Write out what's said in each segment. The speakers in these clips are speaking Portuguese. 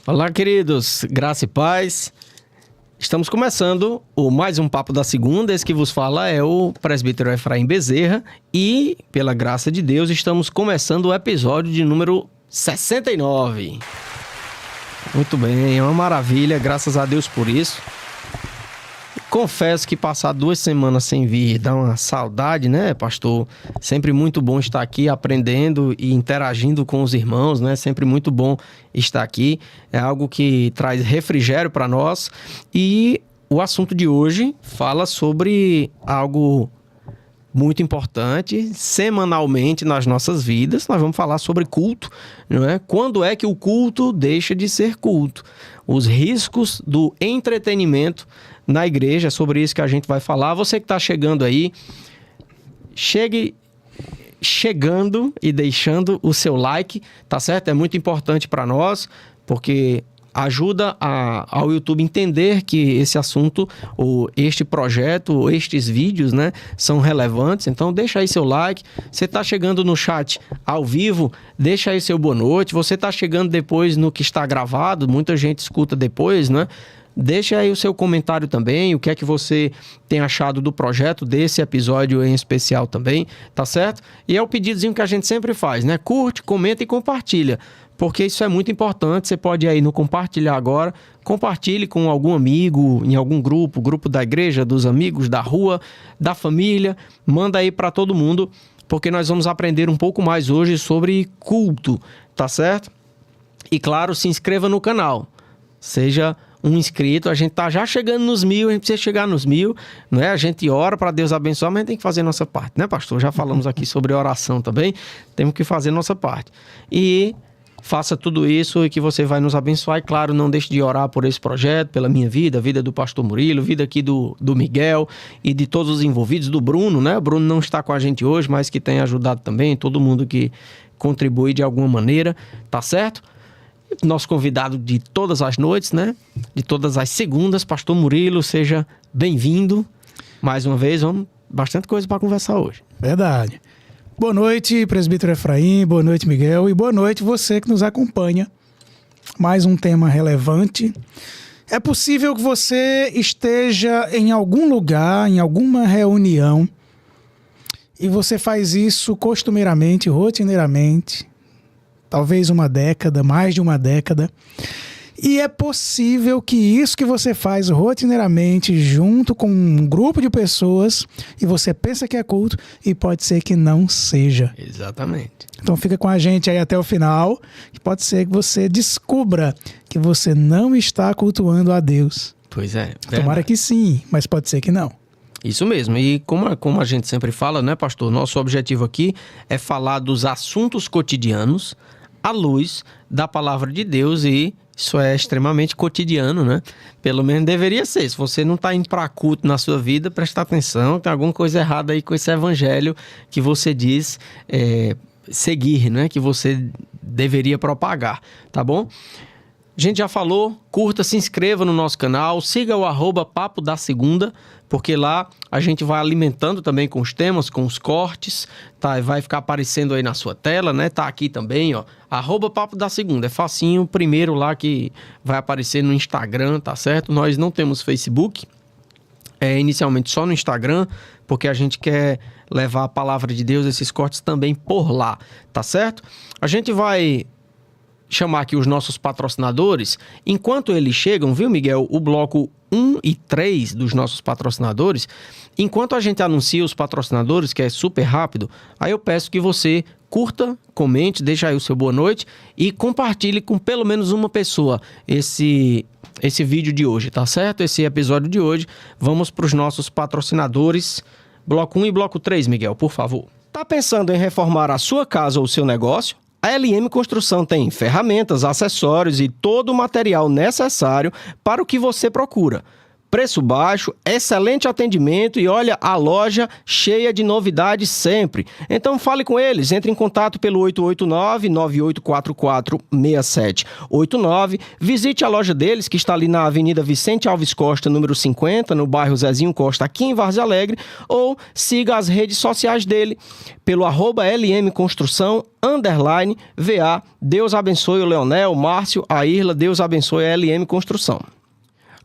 Olá, queridos, graça e paz. Estamos começando mais um Papo da Segunda. Esse que vos fala é o presbítero Efraim Bezerra e, pela graça de Deus, estamos começando o episódio de número 69. Muito bem, é uma maravilha, graças a Deus por isso. Confesso que passar 2 semanas sem vir dá uma saudade, né, pastor? Sempre muito bom estar aqui aprendendo e interagindo com os irmãos, né? Sempre muito bom estar aqui. É algo que traz refrigério para nós. E o assunto de hoje fala sobre algo muito importante. Semanalmente nas nossas vidas, nós vamos falar sobre culto, não é? Quando é que o culto deixa de ser culto? Os riscos do entretenimento na igreja, é sobre isso que a gente vai falar. Você que está chegando aí, chegue chegando e deixando o seu like, tá certo? É muito importante para nós, porque ajuda ao YouTube entender que esse assunto, ou este projeto, ou estes vídeos, né, são relevantes. Então deixa aí seu like. Você está chegando no chat ao vivo, deixa aí seu boa noite. Você está chegando depois no que está gravado, muita gente escuta depois, né? Deixa aí o seu comentário também, o que é que você tem achado do projeto, desse episódio em especial também, tá certo? E é o pedidozinho que a gente sempre faz, né? Curte, comenta e compartilha, porque isso é muito importante. Você pode ir aí no compartilhar agora, compartilhe com algum amigo, em algum grupo da igreja, dos amigos, da rua, da família, manda aí para todo mundo, porque nós vamos aprender um pouco mais hoje sobre culto, tá certo? E claro, se inscreva no canal, seja um inscrito. A gente tá já chegando nos 1000, a gente precisa chegar nos 1000, não é? A gente ora para Deus abençoar, mas a gente tem que fazer a nossa parte, né, pastor? Já falamos aqui sobre oração também, temos que fazer a nossa parte. E faça tudo isso e que você vai nos abençoar. E claro, não deixe de orar por esse projeto, pela minha vida, a vida do pastor Murilo, vida aqui do Miguel e de todos os envolvidos, do Bruno, né? O Bruno não está com a gente hoje, mas que tem ajudado também, todo mundo que contribui de alguma maneira, tá certo? Nosso convidado de todas as noites, né? De todas as segundas, pastor Murilo, seja bem-vindo. Mais uma vez, bastante coisa para conversar hoje. Verdade. Boa noite, presbítero Efraim, boa noite, Miguel, e boa noite você que nos acompanha. Mais um tema relevante. É possível que você esteja em algum lugar, em alguma reunião, e você faz isso costumeiramente, rotineiramente, talvez uma década, mais de uma década. E é possível que isso que você faz rotineiramente junto com um grupo de pessoas, e você pensa que é culto, e pode ser que não seja. Exatamente. Então fica com a gente aí até o final, que pode ser que você descubra que você não está cultuando a Deus. Pois é. Verdade. Tomara que sim, mas pode ser que não. Isso mesmo, e como a gente sempre fala, né, pastor? Nosso objetivo aqui é falar dos assuntos cotidianos à luz da palavra de Deus, e isso é extremamente cotidiano, né? Pelo menos deveria ser. Se você não está indo para culto na sua vida, presta atenção, tem alguma coisa errada aí com esse evangelho que você diz seguir, né? Que você deveria propagar, tá bom? A gente já falou, curta, se inscreva no nosso canal, siga o @Papo da Segunda, porque lá a gente vai alimentando também com os temas, com os cortes, tá? Vai ficar aparecendo aí na sua tela, né? Tá aqui também, ó, @Papo da Segunda, é facinho, primeiro lá que vai aparecer no Instagram, tá certo? Nós não temos Facebook, inicialmente só no Instagram, porque a gente quer levar a palavra de Deus, esses cortes também por lá, tá certo? A gente vai chamar aqui os nossos patrocinadores. Enquanto eles chegam, viu, Miguel? O bloco 1 e 3 dos nossos patrocinadores. Enquanto a gente anuncia os patrocinadores, que é super rápido, aí eu peço que você curta, comente, deixa aí o seu boa noite e compartilhe com pelo menos uma pessoa esse vídeo de hoje, tá certo? Esse episódio de hoje. Vamos para os nossos patrocinadores. Bloco 1 e bloco 3, Miguel, por favor. Tá pensando em reformar a sua casa ou o seu negócio? A LM Construção tem ferramentas, acessórios e todo o material necessário para o que você procura. preço baixo, excelente atendimento e olha, a loja cheia de novidades sempre. Então fale com eles, entre em contato pelo 889-9844-6789, visite a loja deles que está ali na Avenida Vicente Alves Costa, número 50, no bairro Zezinho Costa, aqui em Várzea Alegre, ou siga as redes sociais dele pelo @LMConstrução_VA. Deus abençoe o Leonel, o Márcio, a Irla, Deus abençoe a LM Construção.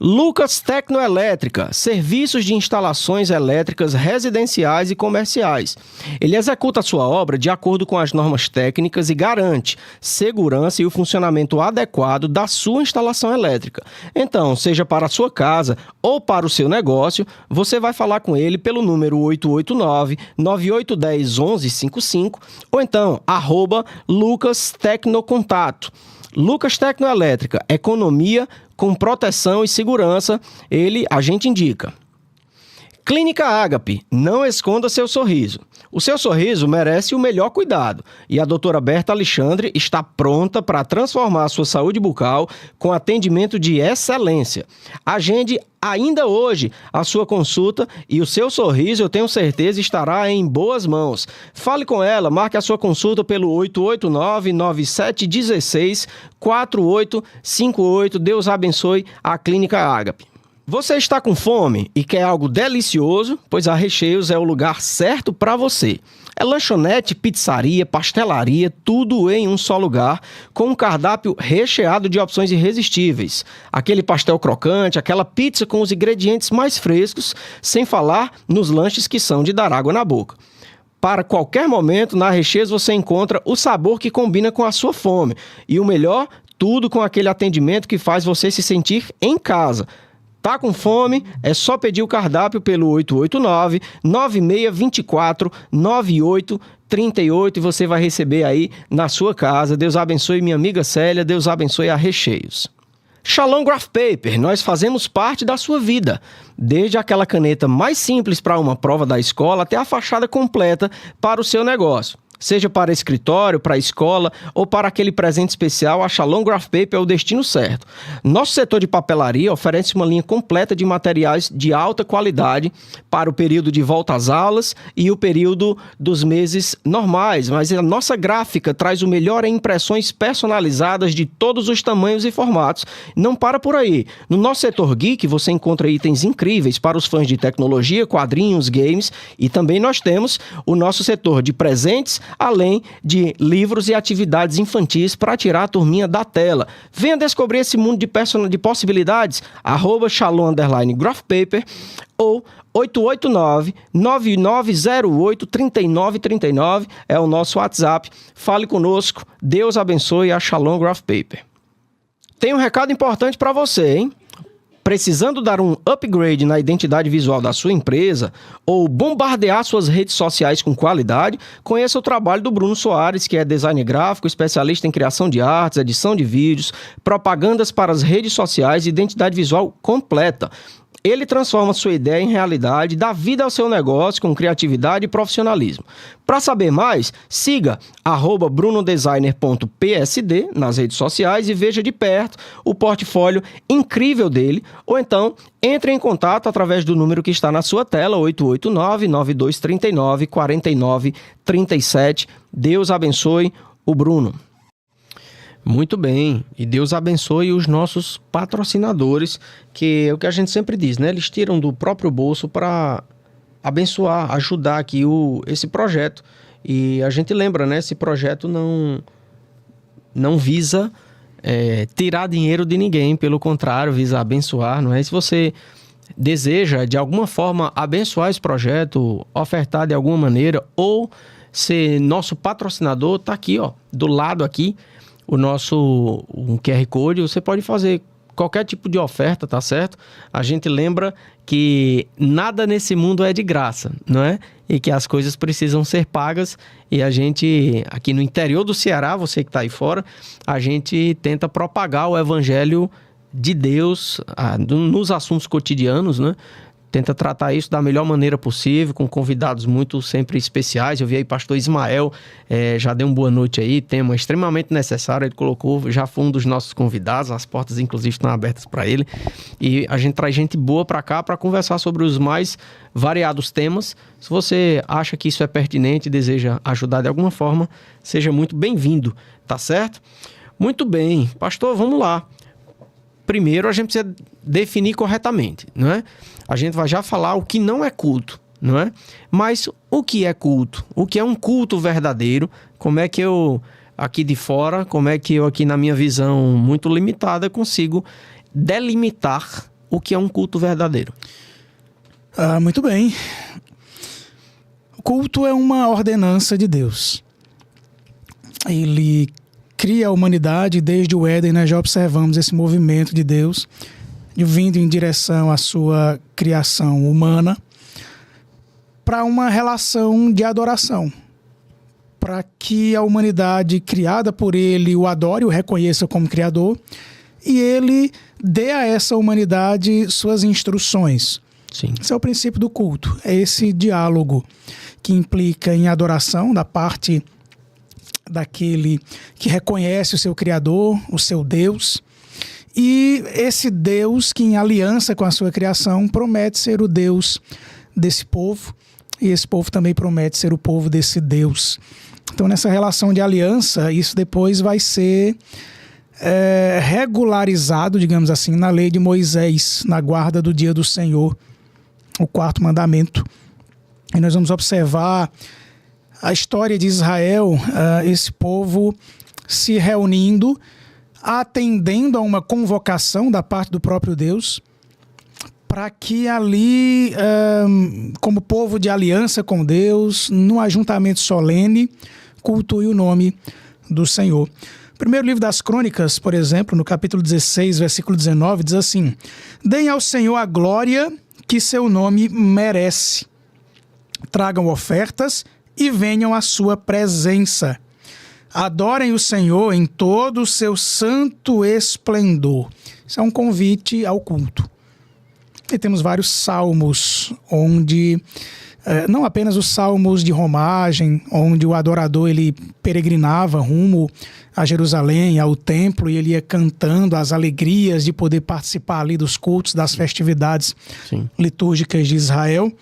Lucas Tecnoelétrica, serviços de instalações elétricas residenciais e comerciais. Ele executa a sua obra de acordo com as normas técnicas e garante segurança e o funcionamento adequado da sua instalação elétrica. Então, seja para a sua casa ou para o seu negócio, você vai falar com ele pelo número 889-9810-1155 ou então, @Lucas Tecnocontato. Lucas Tecnoelétrica, economia com proteção e segurança, a gente indica. Clínica Ágape, não esconda seu sorriso. O seu sorriso merece o melhor cuidado e a doutora Berta Alexandre está pronta para transformar a sua saúde bucal com atendimento de excelência. Agende ainda hoje a sua consulta e o seu sorriso, eu tenho certeza, estará em boas mãos. Fale com ela, marque a sua consulta pelo 889-9716-4858. Deus abençoe a Clínica Ágape. Você está com fome e quer algo delicioso? Pois a Recheios é o lugar certo para você. É lanchonete, pizzaria, pastelaria, tudo em um só lugar, com um cardápio recheado de opções irresistíveis. Aquele pastel crocante, aquela pizza com os ingredientes mais frescos, sem falar nos lanches que são de dar água na boca. Para qualquer momento, na Recheios você encontra o sabor que combina com a sua fome. E o melhor, tudo com aquele atendimento que faz você se sentir em casa. Tá com fome? É só pedir o cardápio pelo 889-9624-9838 e você vai receber aí na sua casa. Deus abençoe minha amiga Célia, Deus abençoe a Recheios. Shalom Graph Paper, nós fazemos parte da sua vida. Desde aquela caneta mais simples para uma prova da escola até a fachada completa para o seu negócio. Seja para escritório, para escola ou para aquele presente especial, a Shalom Graph Paper é o destino certo. Nosso setor de papelaria oferece uma linha completa de materiais de alta qualidade para o período de volta às aulas e o período dos meses normais, mas a nossa gráfica traz o melhor em impressões personalizadas de todos os tamanhos e formatos. Não para por aí. No nosso setor geek você encontra itens incríveis para os fãs de tecnologia, quadrinhos, games e também nós temos o nosso setor de presentes, além de livros e atividades infantis para tirar a turminha da tela. Venha descobrir esse mundo de possibilidades, @Shalom_Graph Paper ou 889-9908-3939 é o nosso WhatsApp. Fale conosco, Deus abençoe a Shalom Graph Paper. Tem um recado importante para você, hein? Precisando dar um upgrade na identidade visual da sua empresa ou bombardear suas redes sociais com qualidade, conheça o trabalho do Bruno Soares, que é designer gráfico, especialista em criação de artes, edição de vídeos, propagandas para as redes sociais e identidade visual completa. Ele transforma sua ideia em realidade, dá vida ao seu negócio com criatividade e profissionalismo. Para saber mais, siga @brunodesigner.psd nas redes sociais e veja de perto o portfólio incrível dele, ou então entre em contato através do número que está na sua tela, 889-9239-4937. Deus abençoe o Bruno. Muito bem, e Deus abençoe os nossos patrocinadores, que é o que a gente sempre diz, né? Eles tiram do próprio bolso para abençoar, ajudar aqui esse projeto. E a gente lembra, né? Esse projeto não visa tirar dinheiro de ninguém, pelo contrário, visa abençoar, não é? Se você deseja, de alguma forma, abençoar esse projeto, ofertar de alguma maneira, ou ser nosso patrocinador, tá aqui, ó, do lado aqui, um QR Code, você pode fazer qualquer tipo de oferta, tá certo? A gente lembra que nada nesse mundo é de graça, não é? E que as coisas precisam ser pagas e a gente, aqui no interior do Ceará, você que está aí fora, a gente tenta propagar o evangelho de Deus nos assuntos cotidianos, né? tenta tratar isso da melhor maneira possível, com convidados muito sempre especiais. Eu vi aí pastor Ismael, já deu uma boa noite aí, tema extremamente necessário, ele colocou, já foi um dos nossos convidados, as portas inclusive estão abertas para ele, e a gente traz gente boa para cá para conversar sobre os mais variados temas. Se você acha que isso é pertinente e deseja ajudar de alguma forma, seja muito bem-vindo, tá certo? Muito bem, pastor, vamos lá. Primeiro, a gente precisa definir corretamente, não é? A gente vai já falar o que não é culto, não é? Mas o que é culto? O que é um culto verdadeiro? Como é que eu, aqui de fora, como é que eu aqui na minha visão muito limitada, consigo delimitar o que é um culto verdadeiro? Muito bem. O culto é uma ordenança de Deus. Ele cria a humanidade, desde o Éden nós já observamos esse movimento de Deus vindo em direção à sua criação humana para uma relação de adoração, para que a humanidade criada por ele o adore, o reconheça como Criador e ele dê a essa humanidade suas instruções. Sim. Esse é o princípio do culto, é esse diálogo que implica em adoração da parte daquele que reconhece o seu Criador, o seu Deus, e esse Deus que em aliança com a sua criação promete ser o Deus desse povo, e esse povo também promete ser o povo desse Deus. Então nessa relação de aliança, isso depois vai ser regularizado, digamos assim, na lei de Moisés, na guarda do dia do Senhor, o 4º mandamento. E nós vamos observar a história de Israel, esse povo se reunindo, atendendo a uma convocação da parte do próprio Deus, para que ali, como povo de aliança com Deus, num ajuntamento solene, cultue o nome do Senhor. O primeiro livro das Crônicas, por exemplo, no capítulo 16, versículo 19, diz assim: deem ao Senhor a glória que seu nome merece. Tragam ofertas e venham à sua presença. Adorem o Senhor em todo o seu santo esplendor. Isso é um convite ao culto. E temos vários salmos onde, não apenas os salmos de romagem, onde o adorador ele peregrinava rumo a Jerusalém, ao templo, e ele ia cantando as alegrias de poder participar ali dos cultos, das festividades Sim. litúrgicas de Israel.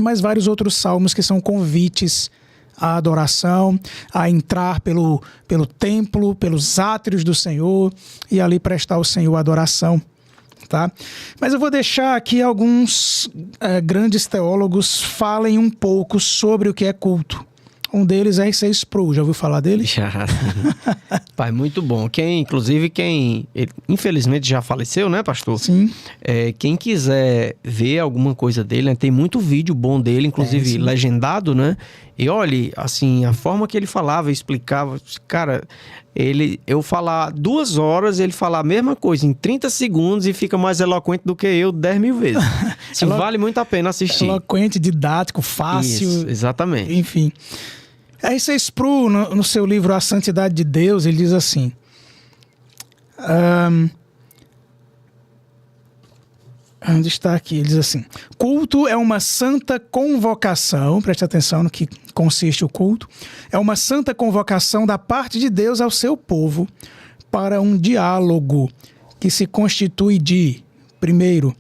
Mas vários outros salmos que são convites à adoração, a entrar pelo templo, pelos átrios do Senhor e ali prestar ao Senhor adoração, tá? Mas eu vou deixar aqui alguns grandes teólogos falem um pouco sobre o que é culto. Um deles é R.C. Sproul, já ouviu falar dele? Já. Pai, muito bom. Inclusive, ele, infelizmente já faleceu, né, pastor? Sim. Quem quiser ver alguma coisa dele, né, tem muito vídeo bom dele, inclusive legendado, né? E olha, assim, a forma que ele falava, explicava, cara, eu falar 2 horas, ele falar a mesma coisa em 30 segundos e fica mais eloquente do que eu 10 mil vezes. Isso vale muito a pena assistir. Eloquente, didático, fácil. Isso, exatamente. Enfim. R.C. Sproul, no seu livro A Santidade de Deus, ele diz assim: onde está aqui? Ele diz assim: culto é uma santa convocação, preste atenção no que consiste o culto, é uma santa convocação da parte de Deus ao seu povo para um diálogo que se constitui de, primeiro,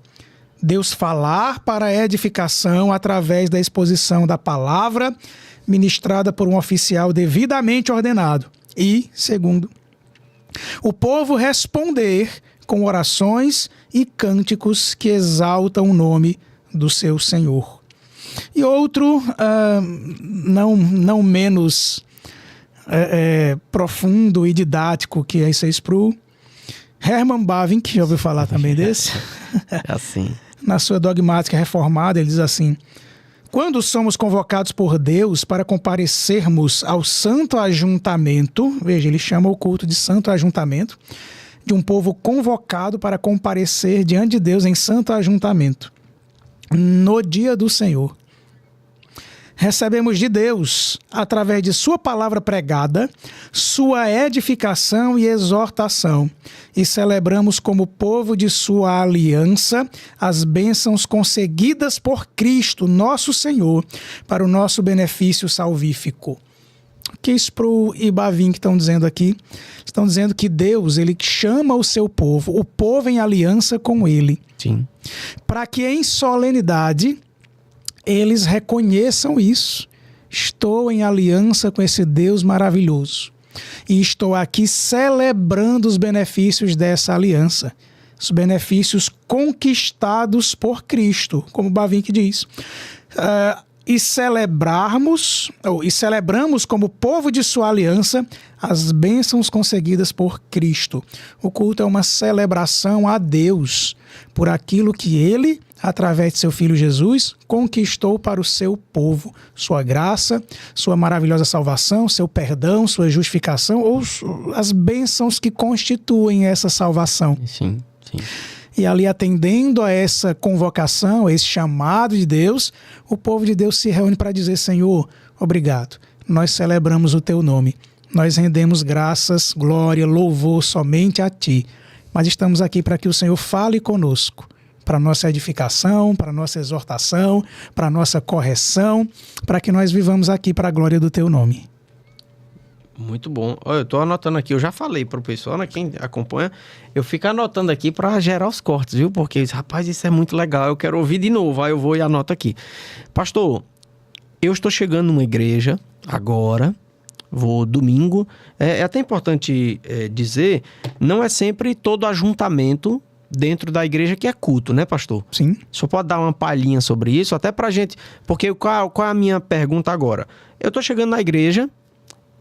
Deus falar para a edificação através da exposição da palavra ministrada por um oficial devidamente ordenado. E, segundo, o povo responder com orações e cânticos que exaltam o nome do seu Senhor. E outro, não menos profundo e didático que R.C. Sproul, Herman Bavinck, já ouviu falar também desse? É assim. Na sua dogmática reformada, ele diz assim: quando somos convocados por Deus para comparecermos ao santo ajuntamento, veja, ele chama o culto de santo ajuntamento, de um povo convocado para comparecer diante de Deus em santo ajuntamento, no dia do Senhor, recebemos de Deus, através de sua palavra pregada, sua edificação e exortação, e celebramos como povo de sua aliança as bênçãos conseguidas por Cristo, nosso Senhor, para o nosso benefício salvífico. O que Sproul e Bavinck estão dizendo aqui? Estão dizendo que Deus, ele chama o seu povo, o povo em aliança com ele, Sim. para que em solenidade eles reconheçam isso. Estou em aliança com esse Deus maravilhoso. E estou aqui celebrando os benefícios dessa aliança. Os benefícios conquistados por Cristo, como Bavinck diz. E celebramos como povo de sua aliança as bênçãos conseguidas por Cristo. O culto é uma celebração a Deus por aquilo que ele, através de seu Filho Jesus, conquistou para o seu povo. Sua graça, sua maravilhosa salvação, seu perdão, sua justificação, ou as bênçãos que constituem essa salvação. Sim, sim. E ali, atendendo a essa convocação, a esse chamado de Deus, o povo de Deus se reúne para dizer: Senhor, obrigado. Nós celebramos o teu nome. Nós rendemos graças, glória, louvor somente a ti. Mas estamos aqui para que o Senhor fale conosco, para a nossa edificação, para a nossa exortação, para a nossa correção, para que nós vivamos aqui para a glória do teu nome. Muito bom. Olha, eu estou anotando aqui, eu já falei para o pessoal, né, quem acompanha, eu fico anotando aqui para gerar os cortes, viu? Porque, rapaz, isso é muito legal, eu quero ouvir de novo, aí eu vou e anoto aqui. Pastor, eu estou chegando numa igreja agora, vou domingo, é até importante dizer, não é sempre todo ajuntamento dentro da igreja que é culto, né, pastor? Sim. Só pode dar uma palhinha sobre isso, até pra gente, porque qual é a minha pergunta agora? Eu estou chegando na igreja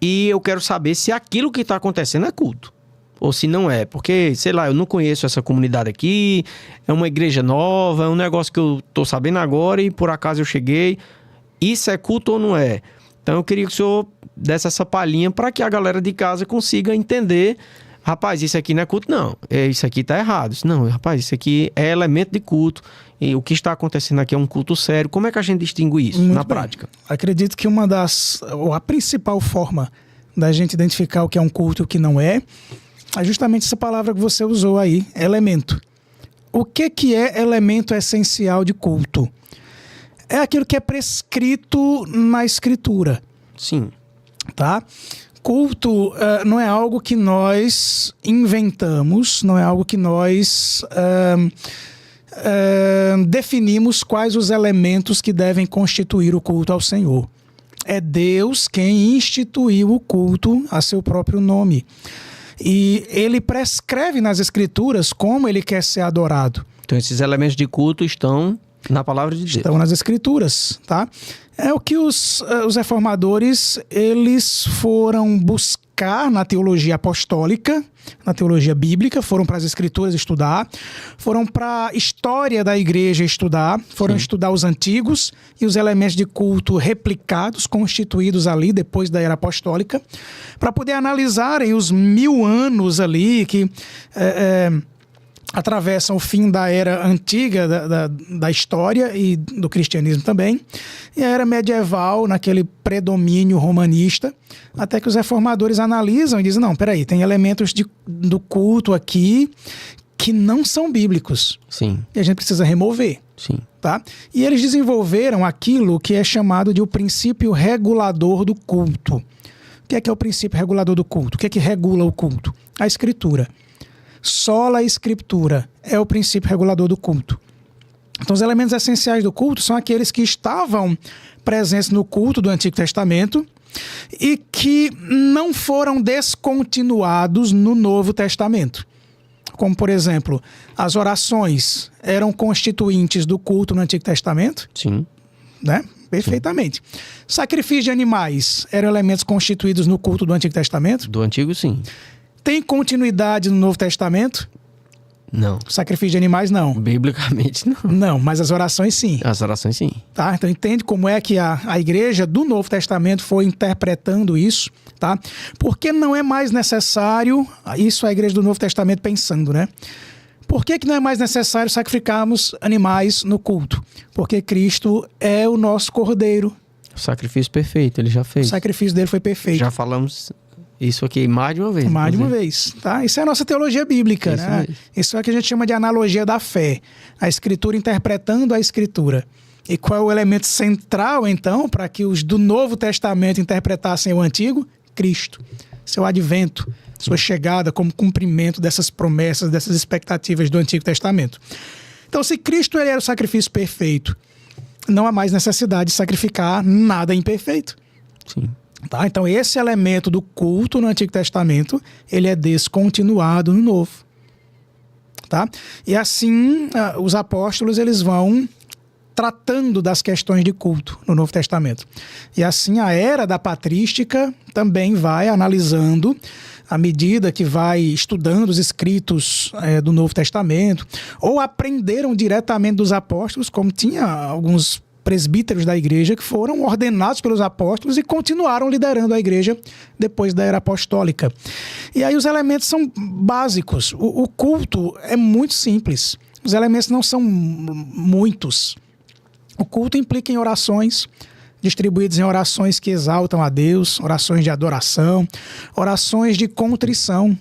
e eu quero saber se aquilo que está acontecendo é culto. Ou se não é. Porque, sei lá, eu não conheço essa comunidade aqui. É uma igreja nova. É um negócio que eu tô sabendo agora e por acaso eu cheguei. Isso é culto ou não é? Então eu queria que o senhor desse essa palhinha para que a galera de casa consiga entender. Rapaz, isso aqui não é culto, não. Isso aqui tá errado. Não, rapaz, isso aqui é elemento de culto. E o que está acontecendo aqui é um culto sério. Como é que a gente distingue isso na prática? Acredito que a principal forma da gente identificar o que é um culto e o que não é justamente essa palavra que você usou aí, elemento. O que é elemento essencial de culto? É aquilo que é prescrito na Escritura. Sim. Tá? Culto não é algo que nós inventamos, não é algo que nós definimos quais os elementos que devem constituir o culto ao Senhor. É Deus quem instituiu o culto a seu próprio nome. E ele prescreve nas Escrituras como ele quer ser adorado. Então esses elementos de culto estão na palavra de Deus. Estão nas Escrituras, tá? É o que os reformadores, eles foram buscar na teologia apostólica, na teologia bíblica, foram para as Escrituras estudar, foram para a história da igreja estudar, foram estudar os antigos e os elementos de culto replicados, constituídos ali depois da era apostólica, para poder analisarem os 1000 anos ali que atravessam o fim da era antiga da história e do cristianismo também, e a era medieval, naquele predomínio romanista, até que os reformadores analisam e dizem, não, peraí, tem elementos do culto aqui que não são bíblicos. Sim. E a gente precisa remover. Sim. Tá? E eles desenvolveram aquilo que é chamado de o princípio regulador do culto. O que é o princípio regulador do culto? O que é que regula o culto? A Escritura. Sola Escritura é o princípio regulador do culto. Então, os elementos essenciais do culto são aqueles que estavam presentes no culto do Antigo Testamento e que não foram descontinuados no Novo Testamento. Como, por exemplo, as orações eram constituintes do culto no Antigo Testamento? Sim. Né? Perfeitamente. Sim. Sacrifício de animais eram elementos constituídos no culto do Antigo Testamento? Do Antigo, sim. Tem continuidade no Novo Testamento? Não. Sacrifício de animais, não. Biblicamente, não. Não, mas as orações, sim. As orações, sim. Tá? Então, entende como é que a igreja do Novo Testamento foi interpretando isso, tá? Porque não é mais necessário, isso a igreja do Novo Testamento pensando, né? Por que não é mais necessário sacrificarmos animais no culto? Porque Cristo é o nosso cordeiro O sacrifício perfeito, ele já O fez. sacrifício dele foi perfeito. Já falamos isso aqui mais de uma vez. Mais de uma vez, tá? Isso é a nossa teologia bíblica, Isso né? mesmo. Isso é o que a gente chama de analogia da fé. A Escritura interpretando a Escritura. E qual é o elemento central, então, para que os do Novo Testamento interpretassem o Antigo? Cristo. Seu advento, sua chegada como cumprimento dessas promessas, dessas expectativas do Antigo Testamento. Então, se Cristo ele era o sacrifício perfeito, não há mais necessidade de sacrificar nada imperfeito. Sim. Tá? Então, esse elemento do culto no Antigo Testamento, ele é descontinuado no Novo. Tá? E assim, os apóstolos eles vão tratando das questões de culto no Novo Testamento. E assim, a era da patrística também vai analisando, à medida que vai estudando os escritos do Novo Testamento, ou aprenderam diretamente dos apóstolos, como tinha alguns presbíteros da igreja que foram ordenados pelos apóstolos e continuaram liderando a igreja depois da era apostólica. E aí os elementos são básicos. O culto é muito simples. Os elementos não são muitos. O culto implica em orações, distribuídas em orações que exaltam a Deus, orações de adoração, orações de contrição,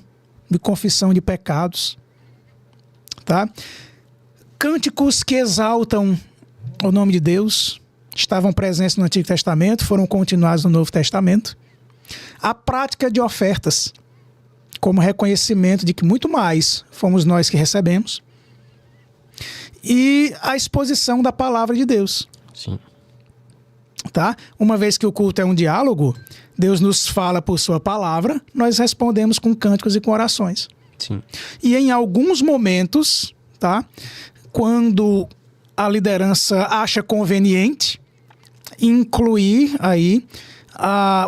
de confissão de pecados. Tá? Cânticos que exaltam o nome de Deus estavam presentes no Antigo Testamento, foram continuados no Novo Testamento. A prática de ofertas, como reconhecimento de que muito mais fomos nós que recebemos. E a exposição da palavra de Deus. Sim. Tá? Uma vez que o culto é um diálogo, Deus nos fala por sua palavra, nós respondemos com cânticos e com orações. Sim. E em alguns momentos, tá? Quando a liderança acha conveniente incluir aí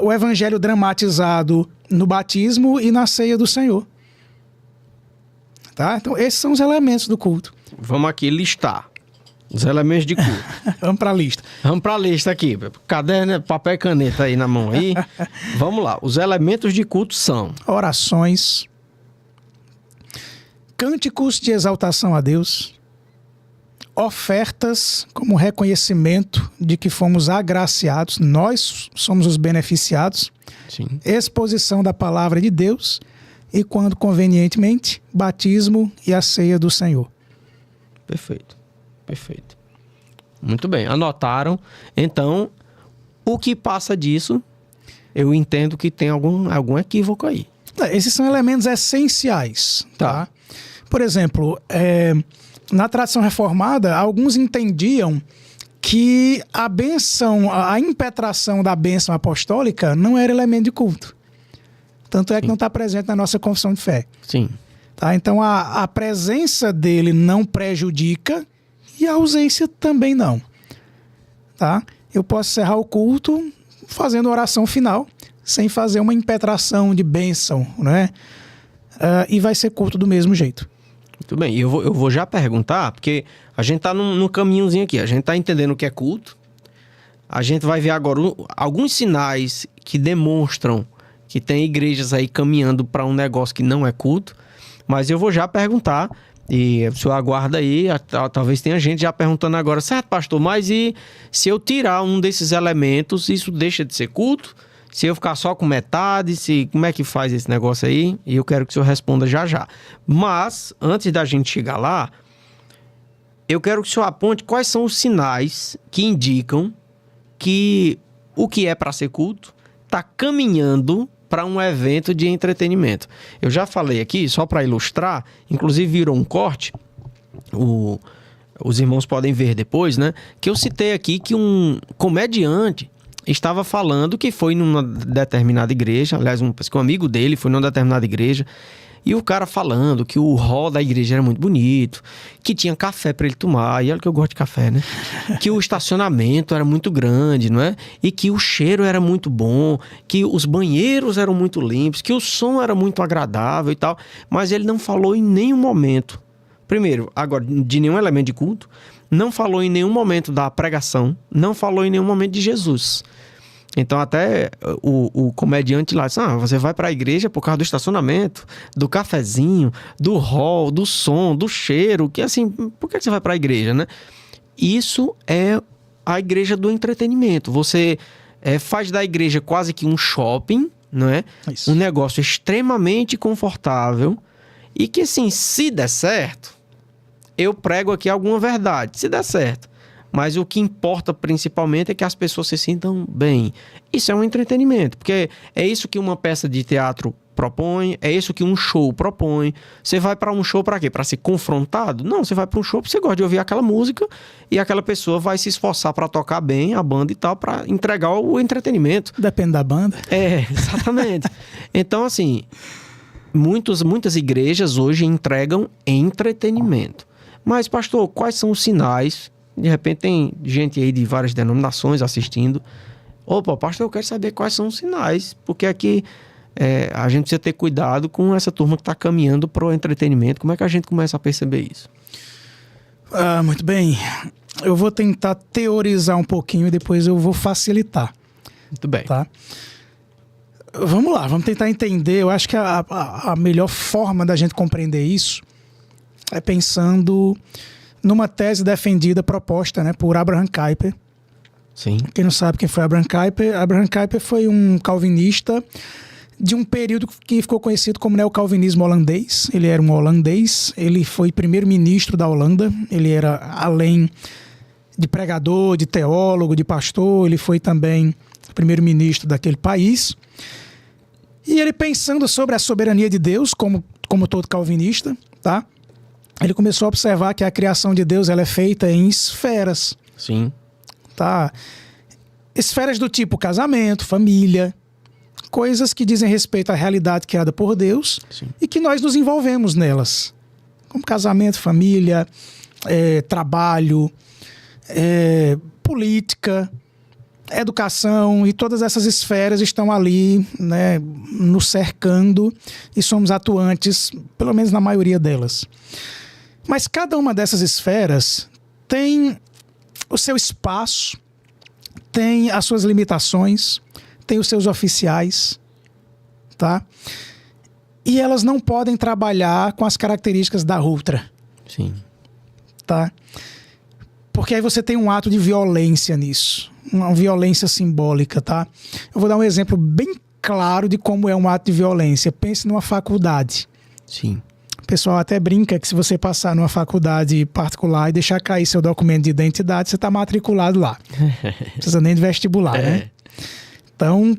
o evangelho dramatizado no batismo e na ceia do Senhor. Tá? Então, esses são os elementos do culto. Vamos aqui listar os elementos de culto. Vamos para a lista. Vamos para a lista aqui. Caderno, papel e caneta aí na mão aí. Vamos lá. Os elementos de culto são... Orações, cânticos de exaltação a Deus, ofertas como reconhecimento de que fomos agraciados, nós somos os beneficiados, Sim. exposição da palavra de Deus e, quando convenientemente, batismo e a ceia do Senhor. Perfeito. Perfeito. Muito bem. Anotaram. Então, o que passa disso, eu entendo que tem algum equívoco aí. Esses são elementos essenciais. Tá? Por exemplo, na tradição reformada, alguns entendiam que a bênção, a impetração da bênção apostólica não era elemento de culto. Tanto é que não está presente na nossa confissão de fé. Sim. Tá? Então, a presença dele não prejudica e a ausência também não. Tá? Eu posso encerrar o culto fazendo oração final, sem fazer uma impetração de bênção, né? E vai ser culto do mesmo jeito. Muito bem. E eu vou já perguntar, porque a gente está num caminhozinho aqui. A gente está entendendo o que é culto. A gente vai ver agora alguns sinais que demonstram que tem igrejas aí caminhando para um negócio que não é culto. Mas eu vou já perguntar, e o senhor aguarda aí, talvez tenha gente já perguntando agora, certo, pastor, mas e se eu tirar um desses elementos, isso deixa de ser culto? Se eu ficar só com metade, como é que faz esse negócio aí? E eu quero que o senhor responda já já. Mas, antes da gente chegar lá, eu quero que o senhor aponte quais são os sinais que indicam que o que é para ser culto está caminhando para um evento de entretenimento. Eu já falei aqui, só para ilustrar, inclusive virou um corte, os irmãos podem ver depois, né? Que eu citei aqui que um comediante estava falando que foi numa determinada igreja, aliás, um amigo dele foi numa determinada igreja, e o cara falando que o hall da igreja era muito bonito, que tinha café para ele tomar, e olha que eu gosto de café, né? Que o estacionamento era muito grande, não é? E que o cheiro era muito bom, que os banheiros eram muito limpos, que o som era muito agradável e tal, mas ele não falou em nenhum momento, primeiro, agora, de nenhum elemento de culto, não falou em nenhum momento da pregação, não falou em nenhum momento de Jesus. Então até o comediante lá disse, você vai para a igreja por causa do estacionamento, do cafezinho, do hall, do som, do cheiro, que assim, por que você vai para a igreja, né? Isso é a igreja do entretenimento. Você faz da igreja quase que um shopping, não é? Isso. Um negócio extremamente confortável e que, assim, se der certo, eu prego aqui alguma verdade, se der certo. Mas o que importa principalmente é que as pessoas se sintam bem. Isso é um entretenimento, porque é isso que uma peça de teatro propõe, é isso que um show propõe. Você vai para um show para quê? Para ser confrontado? Não, você vai para um show porque você gosta de ouvir aquela música e aquela pessoa vai se esforçar para tocar bem a banda e tal, para entregar o entretenimento. Depende da banda. Exatamente. Então, assim, muitas igrejas hoje entregam entretenimento. Mas, pastor, quais são os sinais? De repente tem gente aí de várias denominações assistindo. Opa, pastor, eu quero saber quais são os sinais, porque aqui a gente precisa ter cuidado com essa turma que está caminhando para o entretenimento. Como é que a gente começa a perceber isso? Muito bem. Eu vou tentar teorizar um pouquinho e depois eu vou facilitar. Muito bem. Tá? Vamos lá, vamos tentar entender. Eu acho que a melhor forma da gente compreender isso é pensando numa tese defendida, proposta, né, por Abraham Kuyper. Sim. Quem não sabe quem foi Abraham Kuyper foi um calvinista de um período que ficou conhecido como neocalvinismo holandês. Ele era um holandês, ele foi primeiro-ministro da Holanda, ele era, além de pregador, de teólogo, de pastor, ele foi também primeiro-ministro daquele país. E ele, pensando sobre a soberania de Deus, como todo calvinista, tá? Ele começou a observar que a criação de Deus ela é feita em esferas. Sim. Tá? Esferas do tipo casamento, família, coisas que dizem respeito à realidade criada por Deus. Sim. E que nós nos envolvemos nelas. Como casamento, família, trabalho, política, educação, e todas essas esferas estão ali, né, nos cercando e somos atuantes, pelo menos na maioria delas. Mas cada uma dessas esferas tem o seu espaço, tem as suas limitações, tem os seus oficiais, tá? E elas não podem trabalhar com as características da outra. Sim. Tá? Porque aí você tem um ato de violência nisso, uma violência simbólica, tá? Eu vou dar um exemplo bem claro de como é um ato de violência. Pense numa faculdade. Sim. O pessoal até brinca que se você passar numa faculdade particular e deixar cair seu documento de identidade, você está matriculado lá. Não precisa nem de vestibular, né? Então,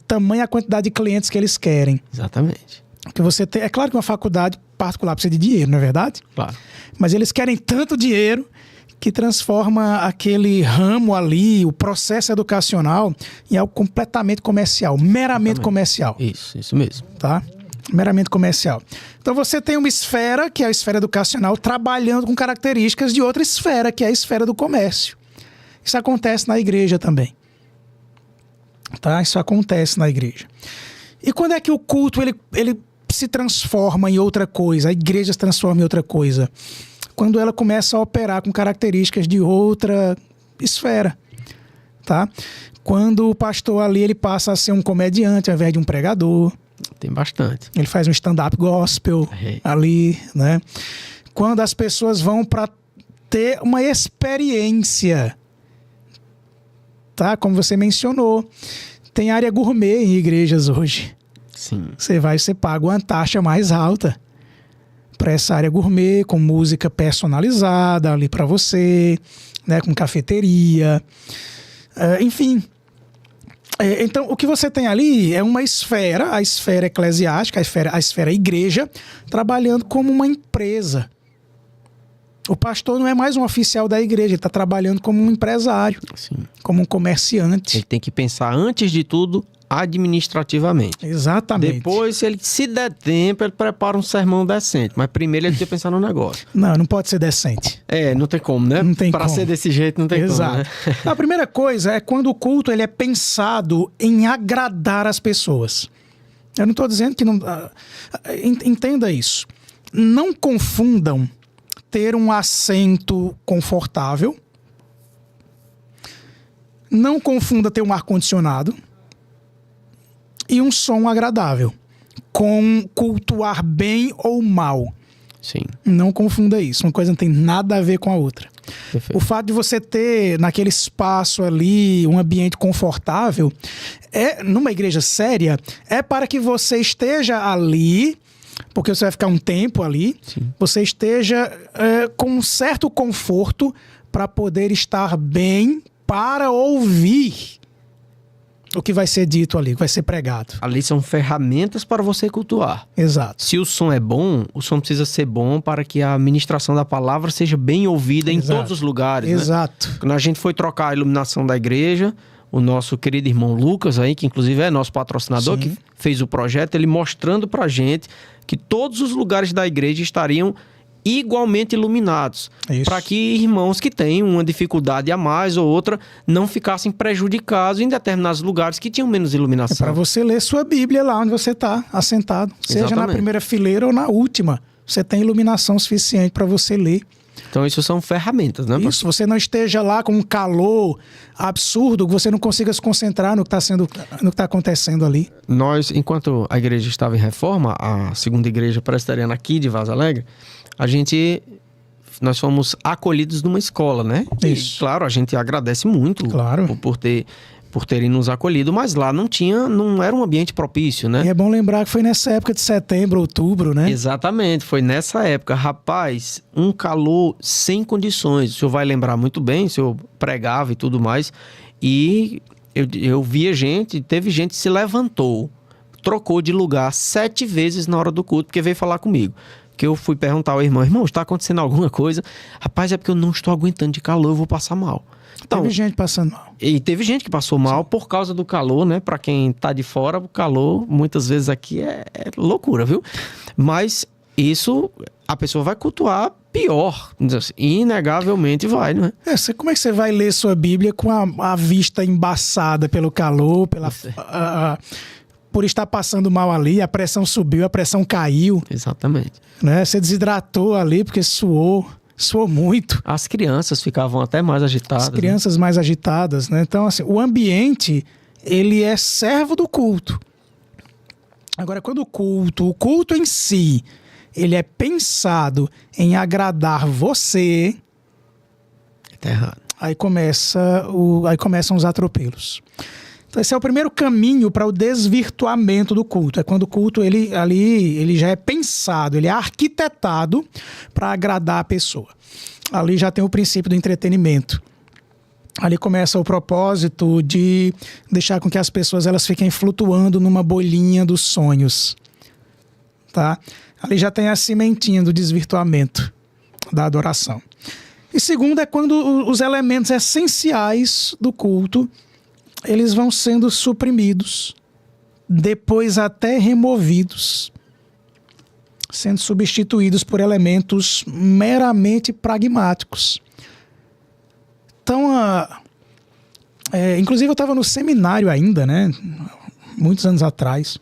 tamanha a quantidade de clientes que eles querem. Exatamente. Porque você tem, é claro que uma faculdade particular precisa de dinheiro, não é verdade? Claro. Mas eles querem tanto dinheiro que transforma aquele ramo ali, o processo educacional, em algo completamente comercial, meramente comercial. Isso mesmo. Tá? Meramente comercial. Então você tem uma esfera, que é a esfera educacional, trabalhando com características de outra esfera, que é a esfera do comércio. Isso acontece na igreja também. Tá? Isso acontece na igreja. E quando é que o culto ele se transforma em outra coisa, a igreja se transforma em outra coisa? Quando ela começa a operar com características de outra esfera. Tá? Quando o pastor ali ele passa a ser um comediante ao invés de um pregador. Tem bastante. Ele faz um stand-up gospel ali, né? Quando as pessoas vão para ter uma experiência, tá? Como você mencionou, tem área gourmet em igrejas hoje. Sim. Você paga uma taxa mais alta para essa área gourmet, com música personalizada ali para você, né? Com cafeteria, enfim. Então, o que você tem ali é uma esfera, a esfera eclesiástica, a esfera igreja, trabalhando como uma empresa. O pastor não é mais um oficial da igreja, ele está trabalhando como um empresário, Sim. como um comerciante. Ele tem que pensar, antes de tudo, administrativamente. Exatamente. Depois, se der tempo, ele prepara um sermão decente. Mas primeiro ele tem que pensar no negócio. Não pode ser decente. Não tem como, né? Não tem como. Para ser desse jeito, não tem Exato. como, né? A primeira coisa é quando o culto ele é pensado em agradar as pessoas. Eu não estou dizendo que não... Entenda isso. Não confundam ter um assento confortável. Não confunda ter um ar-condicionado e um som agradável com cultuar bem ou mal. Sim. Não confunda isso. Uma coisa não tem nada a ver com a outra. Perfeito. O fato de você ter naquele espaço ali um ambiente confortável, numa igreja séria, é para que você esteja ali, porque você vai ficar um tempo ali, Sim. você esteja com um certo conforto para poder estar bem para ouvir o que vai ser dito ali, o que vai ser pregado. Ali são ferramentas para você cultuar. Exato. Se o som é bom, o som precisa ser bom para que a ministração da palavra seja bem ouvida em todos os lugares. Exato. Né? Quando a gente foi trocar a iluminação da igreja, o nosso querido irmão Lucas aí, que inclusive é nosso patrocinador, Sim. que fez o projeto, ele mostrando pra gente que todos os lugares da igreja estariam igualmente iluminados, Isso. para que irmãos que têm uma dificuldade a mais ou outra não ficassem prejudicados em determinados lugares que tinham menos É iluminação. para você ler sua Bíblia lá onde você está assentado. Seja na Exatamente. primeira fileira ou na última. Você tem iluminação suficiente para você ler. Então isso são ferramentas, né? Isso, você não esteja lá com um calor absurdo, que você não consiga se concentrar no que está acontecendo ali. Nós, enquanto a igreja estava em reforma, a segunda igreja presbiteriana aqui de Vaza Alegre, nós fomos acolhidos numa escola, né? Isso. E, claro, a gente agradece muito Claro. por terem nos acolhido, mas lá não era um ambiente propício, né? E é bom lembrar que foi nessa época de setembro, outubro, né? Exatamente, foi nessa época. Rapaz, um calor sem condições. O senhor vai lembrar muito bem, o senhor pregava e tudo mais. E eu via teve gente que se levantou, trocou de lugar 7 vezes na hora do culto, porque veio falar comigo. Que eu fui perguntar ao irmão, está acontecendo alguma coisa? Rapaz, é porque eu não estou aguentando de calor, eu vou passar mal. Então, Teve gente passando mal. e teve gente que passou mal por causa do calor, né? Para quem tá de fora, o calor muitas vezes aqui é loucura, viu? Mas isso a pessoa vai cultuar pior. Inegavelmente vai, né? Como é que você vai ler sua Bíblia com a vista embaçada pelo calor, por estar passando mal ali, a pressão subiu, a pressão caiu, Exatamente. né? Você desidratou ali porque suou muito. As crianças ficavam até mais agitadas. As crianças mais agitadas, né? Então, assim, o ambiente, ele é servo do culto. Agora, quando o culto em si, ele é pensado em agradar você, Né? Tá errado. aí começam os atropelos. Então, esse é o primeiro caminho para o desvirtuamento do culto. É quando o culto ele já é pensado, ele é arquitetado para agradar a pessoa. Ali já tem o princípio do entretenimento. Ali começa o propósito de deixar com que as pessoas elas fiquem flutuando numa bolinha dos sonhos. Tá? Ali já tem a cimentinha do desvirtuamento da adoração. E segundo é quando os elementos essenciais do culto eles vão sendo suprimidos, depois até removidos, sendo substituídos por elementos meramente pragmáticos. Então, inclusive eu estava no seminário ainda, né? Muitos anos atrás.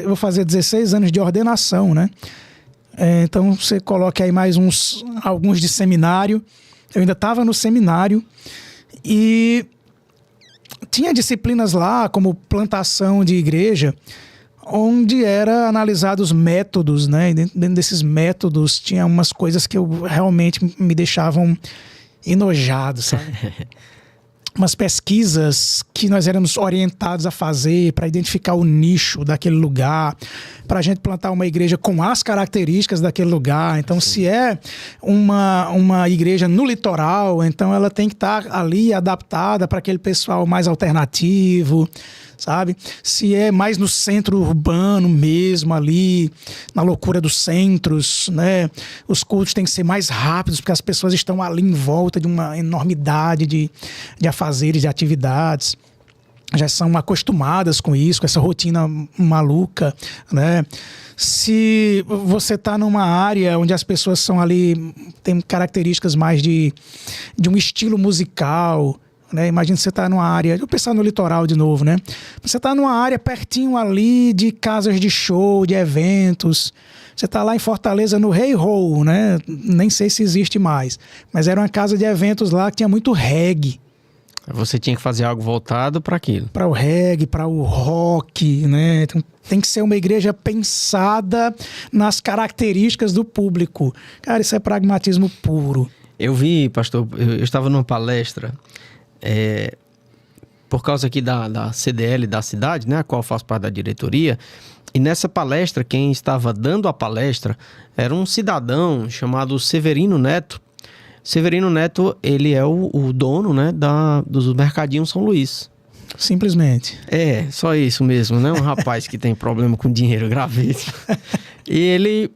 Vou fazer 16 anos de ordenação, né? Então você coloca aí mais alguns de seminário. Eu ainda estava no seminário e tinha disciplinas lá, como plantação de igreja, onde era analisados métodos, né? E dentro desses métodos tinha umas coisas que realmente me deixavam enojado, sabe? Umas pesquisas que nós éramos orientados a fazer para identificar o nicho daquele lugar, para a gente plantar uma igreja com as características daquele lugar. Então, se é uma igreja no litoral, então ela tem que estar ali adaptada para aquele pessoal mais alternativo, sabe? Se é mais no centro urbano mesmo, ali, na loucura dos centros, né? Os cultos têm que ser mais rápidos, porque as pessoas estão ali em volta de uma enormidade de afazeres, de atividades. Já são acostumadas com isso, com essa rotina maluca, né? Se você está numa área onde as pessoas são ali, tem características mais de um estilo musical, né? Imagina você está numa área, eu vou pensar no litoral de novo, né? Você está numa área pertinho ali de casas de show, de eventos. Você está lá em Fortaleza, no Hey Ho, né? Nem sei se existe mais, mas era uma casa de eventos lá que tinha muito reggae. Você tinha que fazer algo voltado para aquilo. Para o reggae, para o rock, né? Então, tem que ser uma igreja pensada nas características do público. Cara, isso é pragmatismo puro. Eu vi, pastor, eu estava numa palestra, por causa aqui da CDL da cidade, né, a qual eu faço parte da diretoria, e nessa palestra, quem estava dando a palestra era um cidadão chamado Severino Neto. Severino Neto, ele é o dono, né, dos mercadinhos São Luís. Simplesmente. É, só isso mesmo, né? Um rapaz que tem problema com dinheiro gravíssimo. E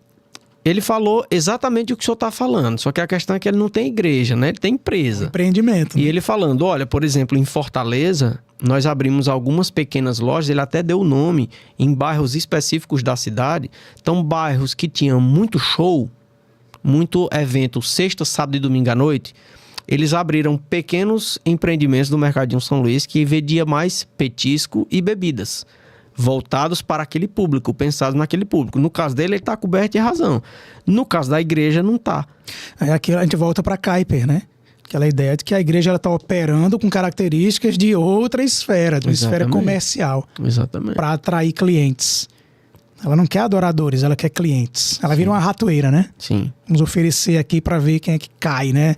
ele falou exatamente o que o senhor está falando, só que a questão é que ele não tem igreja, né? Ele tem empresa. Empreendimento. E né? ele falando, olha, por exemplo, em Fortaleza, nós abrimos algumas pequenas lojas, ele até deu o nome, em bairros específicos da cidade. Então, bairros que tinham muito show, muito evento, sexta, sábado e domingo à noite, eles abriram pequenos empreendimentos do Mercadinho São Luís que vendia mais petisco e bebidas, voltados para aquele público, pensados naquele público. No caso dele, ele está coberto de razão. No caso da igreja, não está. Aqui a gente volta para Kuyper, né? Aquela ideia de que a igreja está operando com características de outra esfera, de uma esfera comercial. Exatamente. Para atrair clientes. Ela não quer adoradores, ela quer clientes. Ela vira uma ratoeira, né? Sim. Vamos oferecer aqui para ver quem é que cai, né?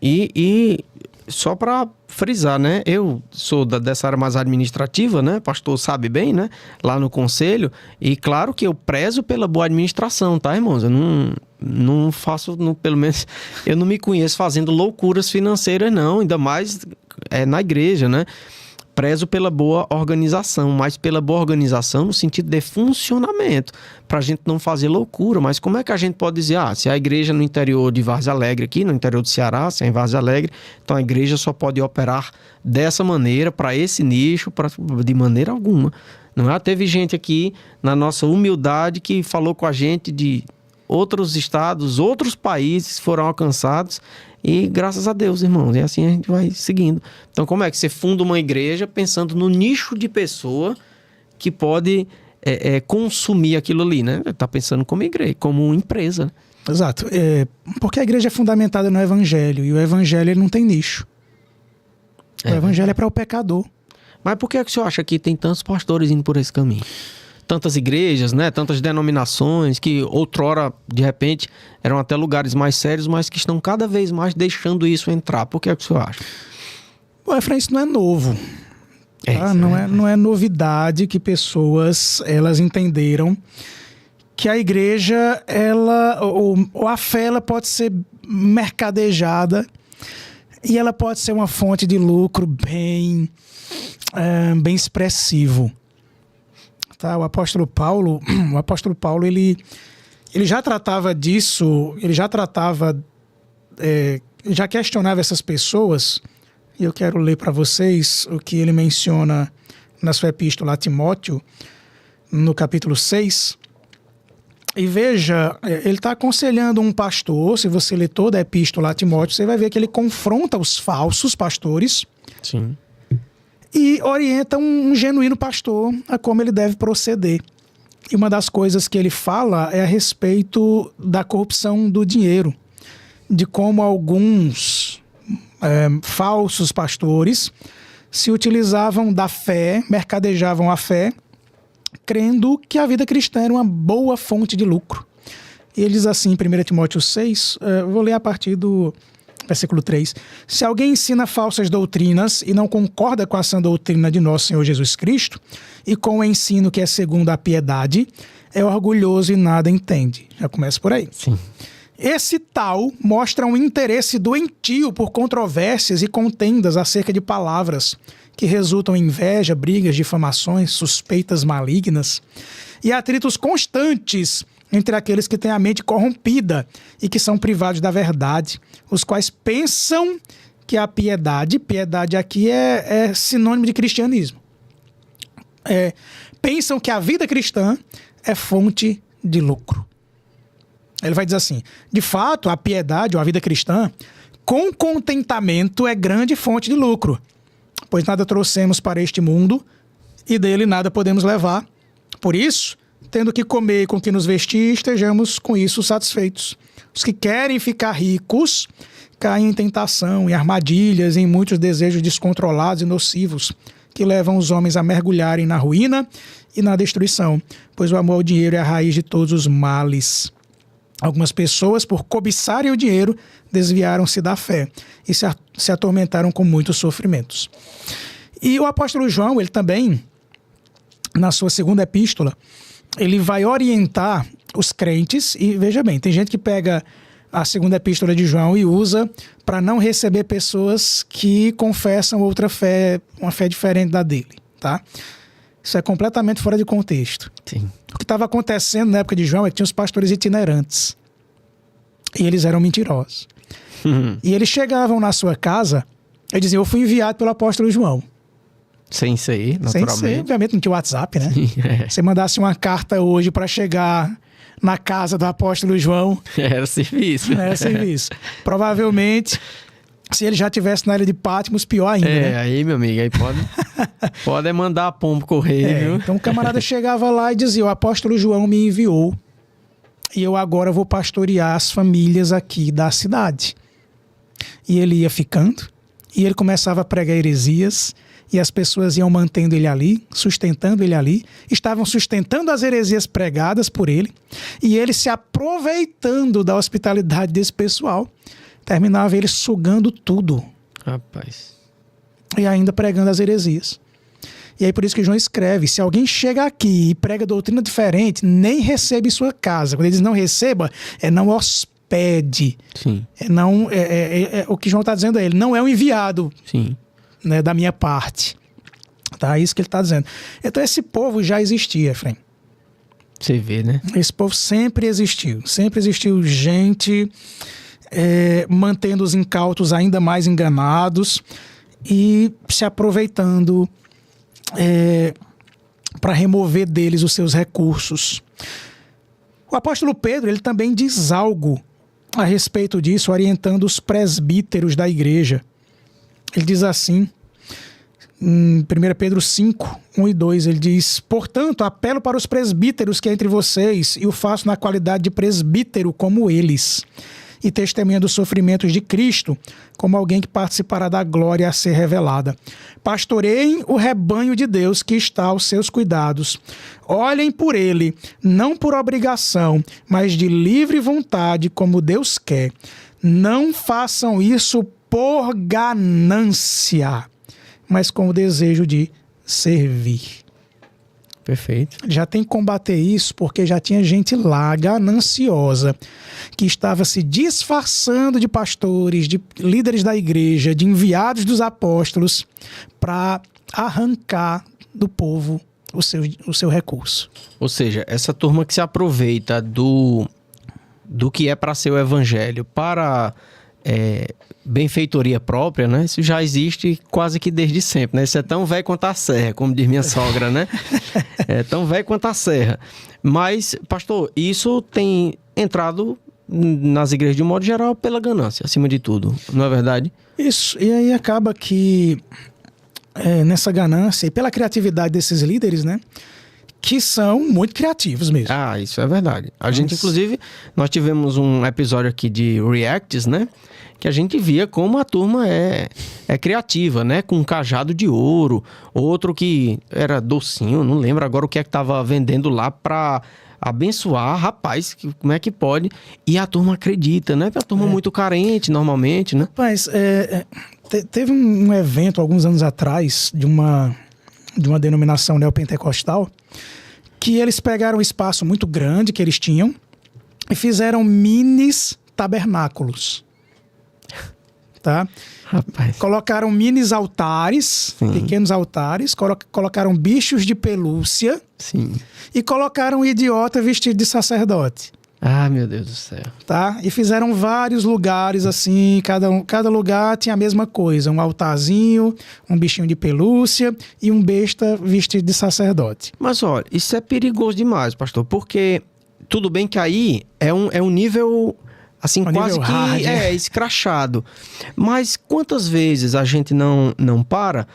E só para frisar, né? Eu sou dessa área mais administrativa, né? Pastor sabe bem, né? Lá no conselho. E claro que eu prezo pela boa administração, tá, irmãos? Eu não faço, pelo menos, eu não me conheço fazendo loucuras financeiras, não. Ainda mais na igreja, né? Prezo pela boa organização, mas pela boa organização no sentido de funcionamento, para a gente não fazer loucura. Mas como é que a gente pode dizer, se a igreja no interior de Várzea Alegre aqui, no interior do Ceará, se é em Várzea Alegre, então a igreja só pode operar dessa maneira, para esse nicho, de maneira alguma. Não é? Teve gente aqui, na nossa humildade, que falou com a gente de outros estados, outros países foram alcançados. E graças a Deus, irmãos, e assim a gente vai seguindo. Então, como é que você funda uma igreja pensando no nicho de pessoa que pode consumir aquilo ali, né? Tá pensando como igreja, como empresa. Exato. Porque a igreja é fundamentada no evangelho, e o evangelho ele não tem nicho. O evangelho é para o pecador. Mas por que o senhor acha que tem tantos pastores indo por esse caminho? Tantas igrejas, né? Tantas denominações que outrora, de repente, eram até lugares mais sérios, mas que estão cada vez mais deixando isso entrar. Por que o senhor acha? Bom, Efraim, isso não é novo. Tá? Não é novidade que pessoas elas entenderam que a igreja, ou a fé, ela pode ser mercadejada e ela pode ser uma fonte de lucro bem expressivo. Tá, o apóstolo Paulo, ele já tratava disso, ele já questionava essas pessoas, e eu quero ler para vocês o que ele menciona na sua epístola a Timóteo, no capítulo 6. E veja, ele está aconselhando um pastor. Se você ler toda a epístola a Timóteo, você vai ver que ele confronta os falsos pastores. Sim. E orienta um genuíno pastor a como ele deve proceder. E uma das coisas que ele fala é a respeito da corrupção do dinheiro, de como alguns falsos pastores se utilizavam da fé, mercadejavam a fé, crendo que a vida cristã era uma boa fonte de lucro. E ele diz assim em 1 Timóteo 6, vou ler a partir do versículo 3. Se alguém ensina falsas doutrinas e não concorda com a sã doutrina de nosso Senhor Jesus Cristo e com o ensino que é segundo a piedade, é orgulhoso e nada entende. Já começa por aí. Sim. Esse tal mostra um interesse doentio por controvérsias e contendas acerca de palavras que resultam em inveja, brigas, difamações, suspeitas malignas e atritos constantes entre aqueles que têm a mente corrompida e que são privados da verdade, os quais pensam que a piedade aqui é sinônimo de cristianismo, pensam que a vida cristã é fonte de lucro. Ele vai dizer assim, de fato, a piedade ou a vida cristã, com contentamento, é grande fonte de lucro, pois nada trouxemos para este mundo e dele nada podemos levar. Por isso, tendo que comer e com que nos vestir, estejamos com isso satisfeitos. Os que querem ficar ricos caem em tentação, em armadilhas, em muitos desejos descontrolados e nocivos, que levam os homens a mergulharem na ruína e na destruição, pois o amor ao dinheiro é a raiz de todos os males. Algumas pessoas, por cobiçarem o dinheiro, desviaram-se da fé e se atormentaram com muitos sofrimentos. E o apóstolo João, ele também, na sua segunda epístola, ele vai orientar os crentes, e veja bem, tem gente que pega a segunda epístola de João e usa para não receber pessoas que confessam outra fé, uma fé diferente da dele, tá? Isso é completamente fora de contexto. Sim. O que estava acontecendo na época de João é que tinha os pastores itinerantes. E eles eram mentirosos. E eles chegavam na sua casa e diziam: eu fui enviado pelo apóstolo João. Sem ser, naturalmente. Sem ser, obviamente não tinha WhatsApp, né? É. Você mandasse uma carta hoje para chegar na casa do apóstolo João. Era serviço. Era serviço. Provavelmente, se ele já estivesse na ilha de Patmos, pior ainda, né? Aí, meu amigo, aí pode mandar pombo correr, viu? Então o camarada chegava lá e dizia: o apóstolo João me enviou e eu agora vou pastorear as famílias aqui da cidade. E ele ia ficando, e ele começava a pregar heresias, e as pessoas iam mantendo ele ali, sustentando ele ali, estavam sustentando as heresias pregadas por ele, e ele se aproveitando da hospitalidade desse pessoal, terminava ele sugando tudo. Rapaz. E ainda pregando as heresias. E aí por isso que João escreve: se alguém chega aqui e prega doutrina diferente, nem receba em sua casa. Quando ele diz não receba, é não hospede. Sim. O que João está dizendo é: ele não é um enviado, Sim. né, da minha parte. Tá? É isso que ele está dizendo. Então esse povo já existia, Efraim. Você vê, né? Esse povo sempre existiu. Sempre existiu gente mantendo os incautos ainda mais enganados e se aproveitando para remover deles os seus recursos. O apóstolo Pedro, ele também diz algo a respeito disso, orientando os presbíteros da igreja. Ele diz assim, em 1 Pedro 5, 1 e 2, ele diz: portanto, apelo para os presbíteros que é entre vocês, e o faço na qualidade de presbítero como eles, e testemunha dos sofrimentos de Cristo, como alguém que participará da glória a ser revelada. Pastoreiem o rebanho de Deus que está aos seus cuidados. Olhem por ele, não por obrigação, mas de livre vontade, como Deus quer. Não façam isso por ganância, mas com o desejo de servir. Perfeito. Já tem que combater isso porque já tinha gente lá, gananciosa, que estava se disfarçando de pastores, de líderes da igreja, de enviados dos apóstolos, para arrancar do povo o seu recurso. Ou seja, essa turma que se aproveita do que é para ser o evangelho para benfeitoria própria, né? Isso já existe quase que desde sempre, né? Isso é tão velho quanto a serra, como diz minha sogra, né? É tão velho quanto a serra. Mas, pastor, isso tem entrado nas igrejas de um modo geral pela ganância, acima de tudo, não é verdade? Isso, e aí acaba que nessa ganância e pela criatividade desses líderes, né? Que são muito criativos mesmo. Ah, isso é verdade. A gente, inclusive, nós tivemos um episódio aqui de Reacts, né? Que a gente via como a turma é criativa, né? Com um cajado de ouro, outro que era docinho, não lembro agora o que é que estava vendendo lá para abençoar, rapaz, como é que pode? E a turma acredita, né? Porque a turma é muito carente, normalmente, né? Rapaz, teve um evento alguns anos atrás de uma denominação neopentecostal que eles pegaram um espaço muito grande que eles tinham e fizeram minis tabernáculos. Tá? Rapaz. Colocaram minis altares, pequenos altares, colocaram bichos de pelúcia. Sim. E colocaram um idiota vestido de sacerdote. Ah, meu Deus do céu. Tá? E fizeram vários lugares assim, cada lugar tinha a mesma coisa, um altarzinho, um bichinho de pelúcia e um besta vestido de sacerdote. Mas olha, isso é perigoso demais, pastor, porque tudo bem que aí é um nível assim, quase que hard, escrachado. Mas quantas vezes a gente não para?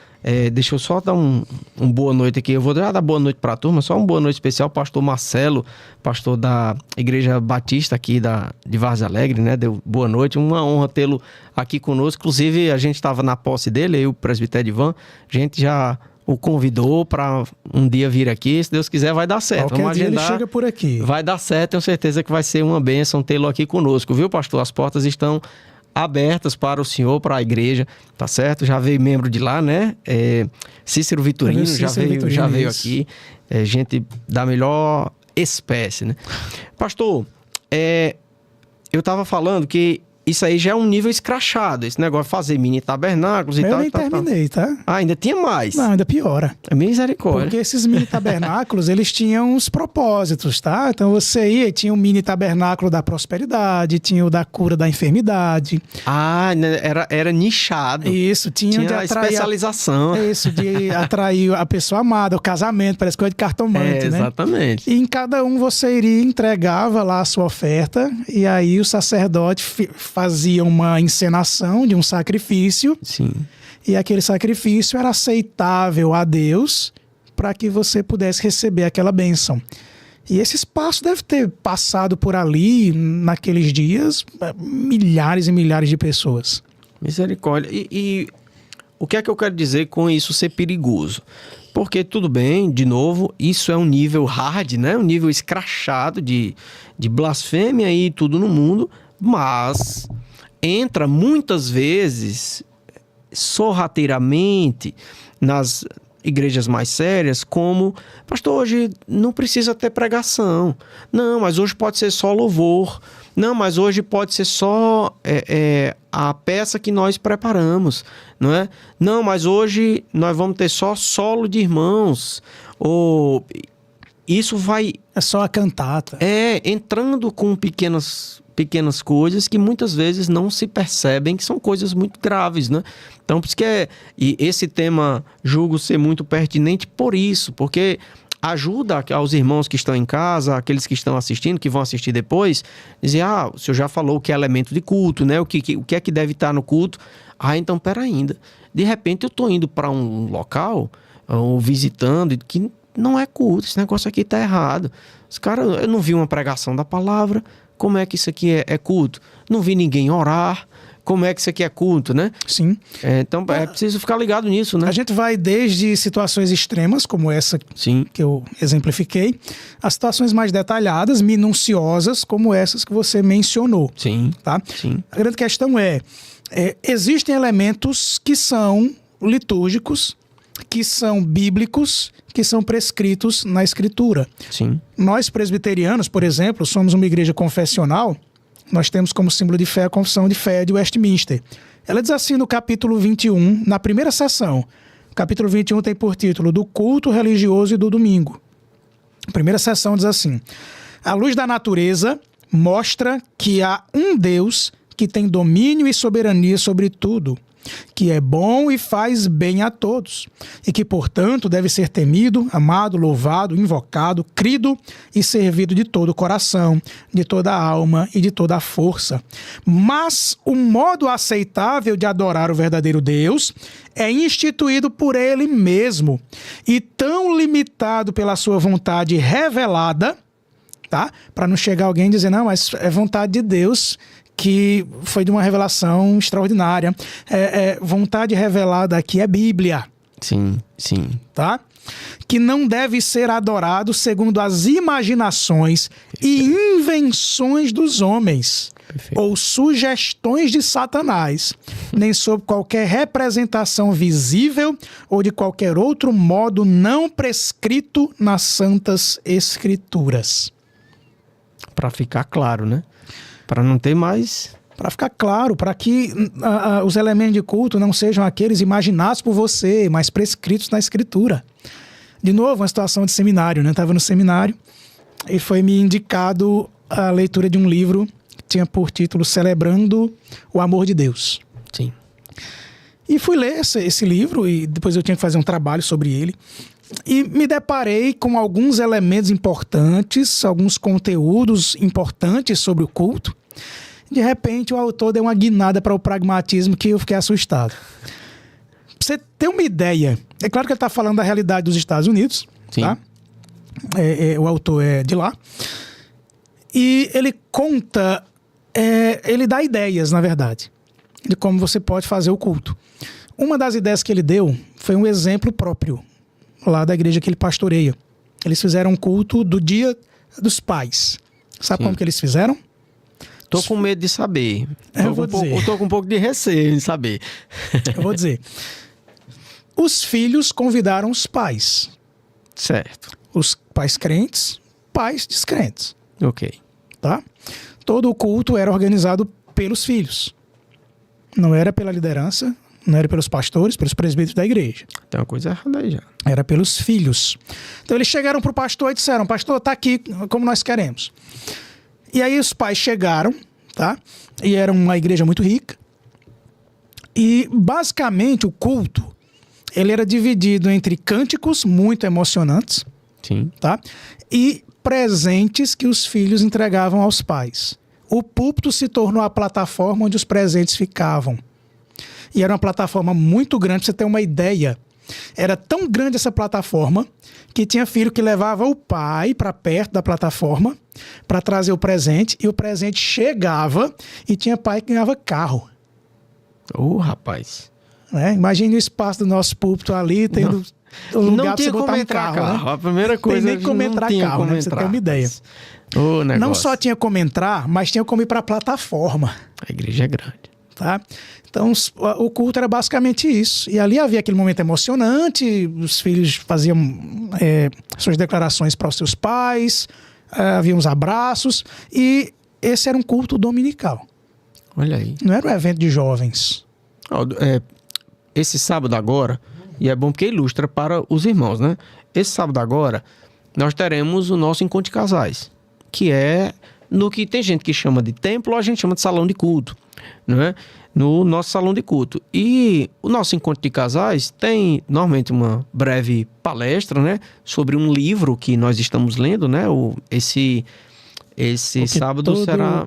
Deixa eu só dar um boa noite aqui. Eu vou dar boa noite para a turma, só uma boa noite especial. Pastor Marcelo, pastor da Igreja Batista aqui de Várzea Alegre, né? Deu boa noite, uma honra tê-lo aqui conosco. Inclusive, a gente estava na posse dele, aí o presbitério Ivan, a gente já o convidou para um dia vir aqui. Se Deus quiser, vai dar certo. Qualquer Vamos dia agendar. ele chega por aqui. Vai dar certo, tenho certeza que vai ser uma bênção tê-lo aqui conosco, viu, pastor? As portas estão abertas para o senhor, para a igreja, tá certo? Já veio membro de lá, né? Cícero Vitorino, já veio aqui. Gente da melhor espécie, né? Pastor, eu estava falando que isso aí já é um nível escrachado, esse negócio de fazer mini tabernáculos e tal. Eu nem terminei, tá? Ah, ainda tinha mais. Não, ainda piora. É misericórdia. Porque esses mini tabernáculos, eles tinham uns propósitos, tá? Então você ia, tinha o mini tabernáculo da prosperidade, tinha o da cura da enfermidade. Ah, era nichado. Isso, tinha de a atrair especialização. Isso, de atrair a pessoa amada, o casamento, parece coisa de cartomante, né? Exatamente. E em cada um você iria, entregava lá a sua oferta, e aí o sacerdote fazia uma encenação de um sacrifício. Sim. E aquele sacrifício era aceitável a Deus para que você pudesse receber aquela bênção. E esse espaço deve ter passado por ali, naqueles dias, milhares e milhares de pessoas. Misericórdia. E o que é que eu quero dizer com isso ser perigoso? Porque, tudo bem, de novo, isso é um nível hard, né? Um nível escrachado de blasfêmia e tudo no mundo, mas entra muitas vezes sorrateiramente nas igrejas mais sérias como, pastor, hoje não precisa ter pregação. Não, mas hoje pode ser só louvor. Não, mas hoje pode ser só a peça que nós preparamos, não é? Não, mas hoje nós vamos ter só solo de irmãos. Ou isso vai... É só a cantata. Entrando com pequenas coisas que muitas vezes não se percebem que são coisas muito graves, né? Então, por isso que e esse tema julgo ser muito pertinente por isso, porque ajuda aos irmãos que estão em casa, aqueles que estão assistindo, que vão assistir depois, dizer, o senhor já falou que é elemento de culto, né? O que é que deve estar no culto? Então, pera ainda. De repente, eu estou indo para um local, ou visitando, que não é culto, esse negócio aqui está errado. Os caras, eu não vi uma pregação da palavra. Como é que isso aqui é culto? Não vi ninguém orar. Como é que isso aqui é culto, né? Sim. Então, é preciso ficar ligado nisso, né? A gente vai desde situações extremas, como essa Sim. que eu exemplifiquei, a situações mais detalhadas, minuciosas, como essas que você mencionou. Sim. Tá? Sim. A grande questão existem elementos que são litúrgicos, que são bíblicos, que são prescritos na Escritura. Sim. Nós, presbiterianos, por exemplo, somos uma igreja confessional. Nós temos como símbolo de fé a Confissão de Fé de Westminster. Ela diz assim no capítulo 21, na primeira sessão. O capítulo 21 tem por título Do Culto Religioso e do Domingo. A primeira sessão diz assim: a luz da natureza mostra que há um Deus que tem domínio e soberania sobre tudo, que é bom e faz bem a todos, e que, portanto, deve ser temido, amado, louvado, invocado, crido e servido de todo o coração, de toda a alma e de toda a força. Mas o modo aceitável de adorar o verdadeiro Deus é instituído por Ele mesmo, e tão limitado pela sua vontade revelada, tá? Para não chegar alguém e dizer, não, mas é vontade de Deus, que foi de uma revelação extraordinária. Vontade revelada aqui é Bíblia. Sim, sim. Tá? Que não deve ser adorado segundo as imaginações e invenções dos homens. Perfeito. Ou sugestões de Satanás, nem sob qualquer representação visível ou de qualquer outro modo não prescrito nas Santas Escrituras. Para ficar claro, né? Para não ter mais... Para ficar claro, para que os elementos de culto não sejam aqueles imaginados por você, mas prescritos na Escritura. De novo, uma situação de seminário, né? Estava no seminário e foi me indicado a leitura de um livro que tinha por título Celebrando o Amor de Deus. Sim. E fui ler esse livro e depois eu tinha que fazer um trabalho sobre ele. E me deparei com alguns elementos importantes, alguns conteúdos importantes sobre o culto. De repente, o autor deu uma guinada para o pragmatismo que eu fiquei assustado. Pra você ter uma ideia, é claro que ele está falando da realidade dos Estados Unidos, sim, tá? O autor é de lá. E ele conta, ele dá ideias, na verdade, de como você pode fazer o culto. Uma das ideias que ele deu foi um exemplo próprio. lá da igreja que ele pastoreia. Eles fizeram um culto do Dia dos Pais. Sabe como que eles fizeram? Tô com medo de saber. Tô com um pouco de receio de saber. Eu vou dizer. Os filhos convidaram os pais. Certo. Os pais crentes, pais descrentes. Ok. Tá? Todo o culto era organizado pelos filhos. Não era pela liderança, não era pelos pastores, pelos presbíteros da igreja. Tem uma coisa errada aí já. Era pelos filhos. Então eles chegaram para o pastor e disseram: pastor, tá aqui como nós queremos. E aí os pais chegaram, tá? E era uma igreja muito rica. E basicamente o culto, ele era dividido entre cânticos muito emocionantes, Sim. tá? E presentes que os filhos entregavam aos pais. O púlpito se tornou a plataforma onde os presentes ficavam. E era uma plataforma muito grande, pra você ter uma ideia. Era tão grande essa plataforma que tinha filho que levava o pai para perto da plataforma para trazer o presente, e o presente chegava e tinha pai que ganhava carro. Rapaz. Né? Imagine o espaço do nosso púlpito ali, tendo lugar para você botar um carro. Né? A primeira coisa, tem nem como entrar carro, né? Pra você ter uma ideia. Não só tinha como entrar, mas tinha como ir para a plataforma. A igreja é grande. Tá? Então o culto era basicamente isso. E ali havia aquele momento emocionante, os filhos faziam suas declarações para os seus pais, havia uns abraços, e esse era um culto dominical. Olha aí. Não era um evento de jovens. Esse sábado agora, e é bom porque ilustra para os irmãos, né? Esse sábado agora, nós teremos o nosso encontro de casais, que é no que tem gente que chama de templo, ou a gente chama de salão de culto, né? No nosso salão de culto. E o nosso encontro de casais tem normalmente uma breve palestra, né? Sobre um livro que nós estamos lendo, né? Esse sábado será...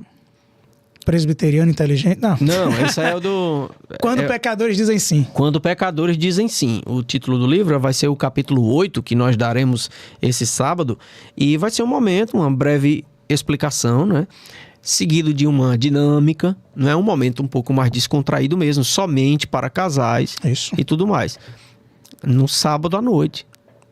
Presbiteriano inteligente? Não, esse é o do... Quando pecadores dizem sim. Quando pecadores dizem sim. O título do livro vai ser o capítulo 8, que nós daremos esse sábado. E vai ser um momento, uma breve explicação, né? Seguido de uma dinâmica, não é um momento um pouco mais descontraído mesmo, somente para casais. Isso. E tudo mais. No sábado à noite.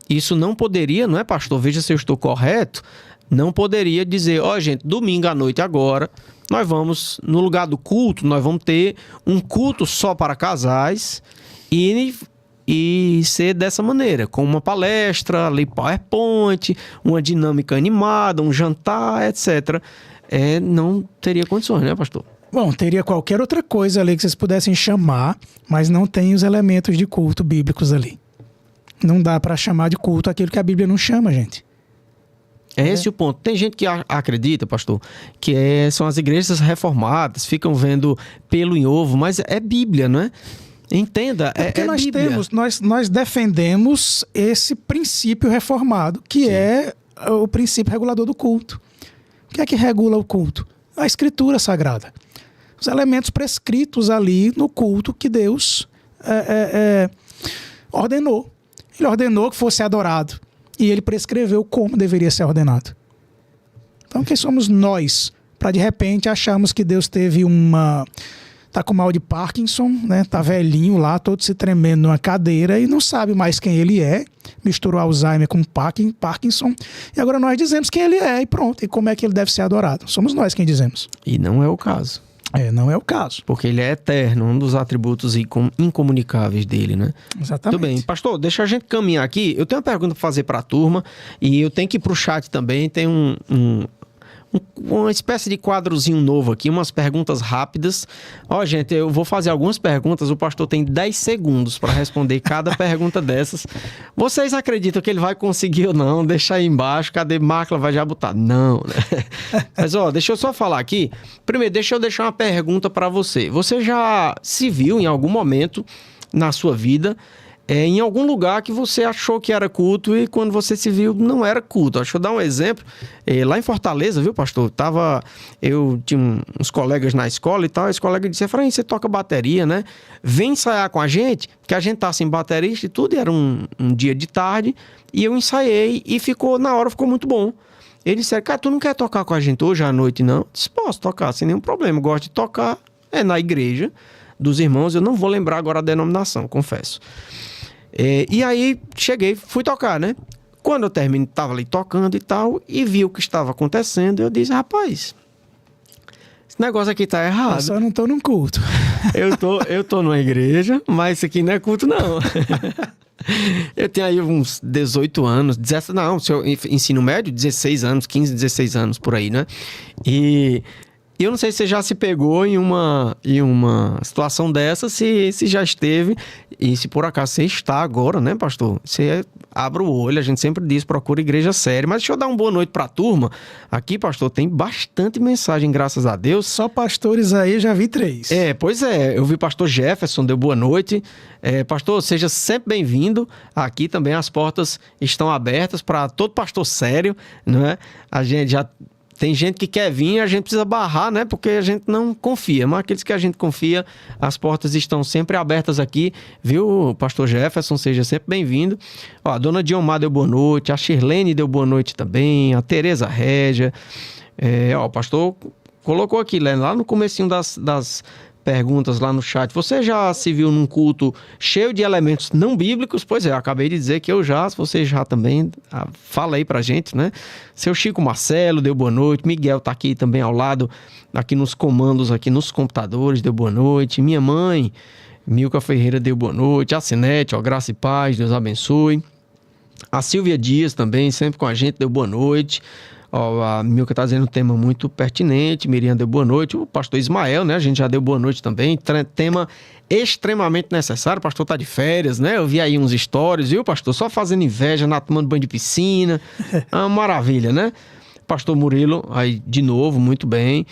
Isso não poderia, não é, pastor? Veja se eu estou correto. Não poderia dizer, gente, domingo à noite agora, nós vamos, no lugar do culto, nós vamos ter um culto só para casais e ser dessa maneira, com uma palestra, ali PowerPoint, uma dinâmica animada, um jantar, etc. Não teria condições, né, pastor? Bom, teria qualquer outra coisa ali que vocês pudessem chamar, mas não tem os elementos de culto bíblicos ali. Não dá para chamar de culto aquilo que a Bíblia não chama, gente. É esse o ponto. Tem gente que acredita, pastor, que são as igrejas reformadas, ficam vendo pelo em ovo, mas é Bíblia, não é? Entenda, porque nós Bíblia. nós defendemos esse princípio reformado, que é o princípio regulador do culto. O que é que regula o culto? A Escritura Sagrada. Os elementos prescritos ali no culto que Deus ordenou. Ele ordenou que fosse adorado. E ele prescreveu como deveria ser ordenado. Então, quem somos nós para de repente acharmos que Deus teve tá com mal de Parkinson, né? Tá velhinho lá, todo se tremendo numa cadeira e não sabe mais quem ele é. Misturou Alzheimer com Parkinson. E agora nós dizemos quem ele é e pronto. E como é que ele deve ser adorado. Somos nós quem dizemos. E não é o caso. Não é o caso. Porque ele é eterno, um dos atributos incomunicáveis dele, né? Exatamente. Tudo bem. Pastor, deixa a gente caminhar aqui. Eu tenho uma pergunta para fazer para a turma e eu tenho que ir para o chat também. Tem uma espécie de quadrozinho novo aqui, umas perguntas rápidas. Gente, eu vou fazer algumas perguntas. O pastor tem 10 segundos para responder cada pergunta dessas. Vocês acreditam que ele vai conseguir ou não? Deixa aí embaixo. Cadê Marcla? Vai já botar. Não, né? Mas, deixa eu só falar aqui. Primeiro, deixa eu deixar uma pergunta para você. Você já se viu em algum momento na sua vida em algum lugar que você achou que era culto e quando você se viu não era culto? Deixa eu dar um exemplo. Lá em Fortaleza, viu, pastor? Eu tinha uns colegas na escola e tal, esse colega disse: Efraim, você toca bateria, né? Vem ensaiar com a gente, que a gente tá sem baterista e tudo, e era um dia de tarde, e eu ensaiei e na hora ficou muito bom. Ele disse: cara, tu não quer tocar com a gente hoje à noite, não? Eu disse: posso tocar, sem nenhum problema, eu gosto de tocar, na igreja dos irmãos, eu não vou lembrar agora a denominação, confesso. E aí, cheguei, fui tocar, né? Quando eu terminei, estava ali tocando e tal, e vi o que estava acontecendo, eu disse, rapaz, esse negócio aqui tá errado. Eu só não tô num culto. Eu tô numa igreja, mas isso aqui não é culto, não. Eu tenho aí uns 18 anos, ensino médio, 16 anos, 15, 16 anos, por aí, né? E eu não sei se você já se pegou em uma situação dessa, se já esteve, e se por acaso você está agora, né, pastor? Você abre o olho, a gente sempre diz, procura igreja séria. Mas deixa eu dar uma boa noite para a turma. Aqui, pastor, tem bastante mensagem, graças a Deus. Só pastores aí, já vi 3. Pois é, eu vi o pastor Jefferson, deu boa noite. Pastor, seja sempre bem-vindo. Aqui também as portas estão abertas para todo pastor sério, não é? A gente já... Tem gente que quer vir, a gente precisa barrar, né? Porque a gente não confia. Mas aqueles que a gente confia, as portas estão sempre abertas aqui. Viu, pastor Jefferson? Seja sempre bem-vindo. Ó, a dona Diomar deu boa noite. A Shirlene deu boa noite também. A Tereza Régia. O pastor colocou aqui, lá no comecinho das perguntas lá no chat. Você já se viu num culto cheio de elementos não bíblicos? Pois é, eu acabei de dizer que eu já, se você já também, fala aí pra gente, né? Seu Chico Marcelo deu boa noite, Miguel tá aqui também ao lado, aqui nos comandos, aqui nos computadores, deu boa noite. Minha mãe, Milka Ferreira, deu boa noite. A Sinete, graça e paz, Deus abençoe. A Silvia Dias também, sempre com a gente, deu boa noite. A Milka está dizendo um tema muito pertinente. Miriam deu boa noite. O pastor Ismael, né? A gente já deu boa noite também. Tema extremamente necessário. O pastor está de férias, né? Eu vi aí uns stories, viu, pastor? Só fazendo inveja, tomando banho de piscina. Uma maravilha, né? Pastor Murilo, aí de novo, muito bem.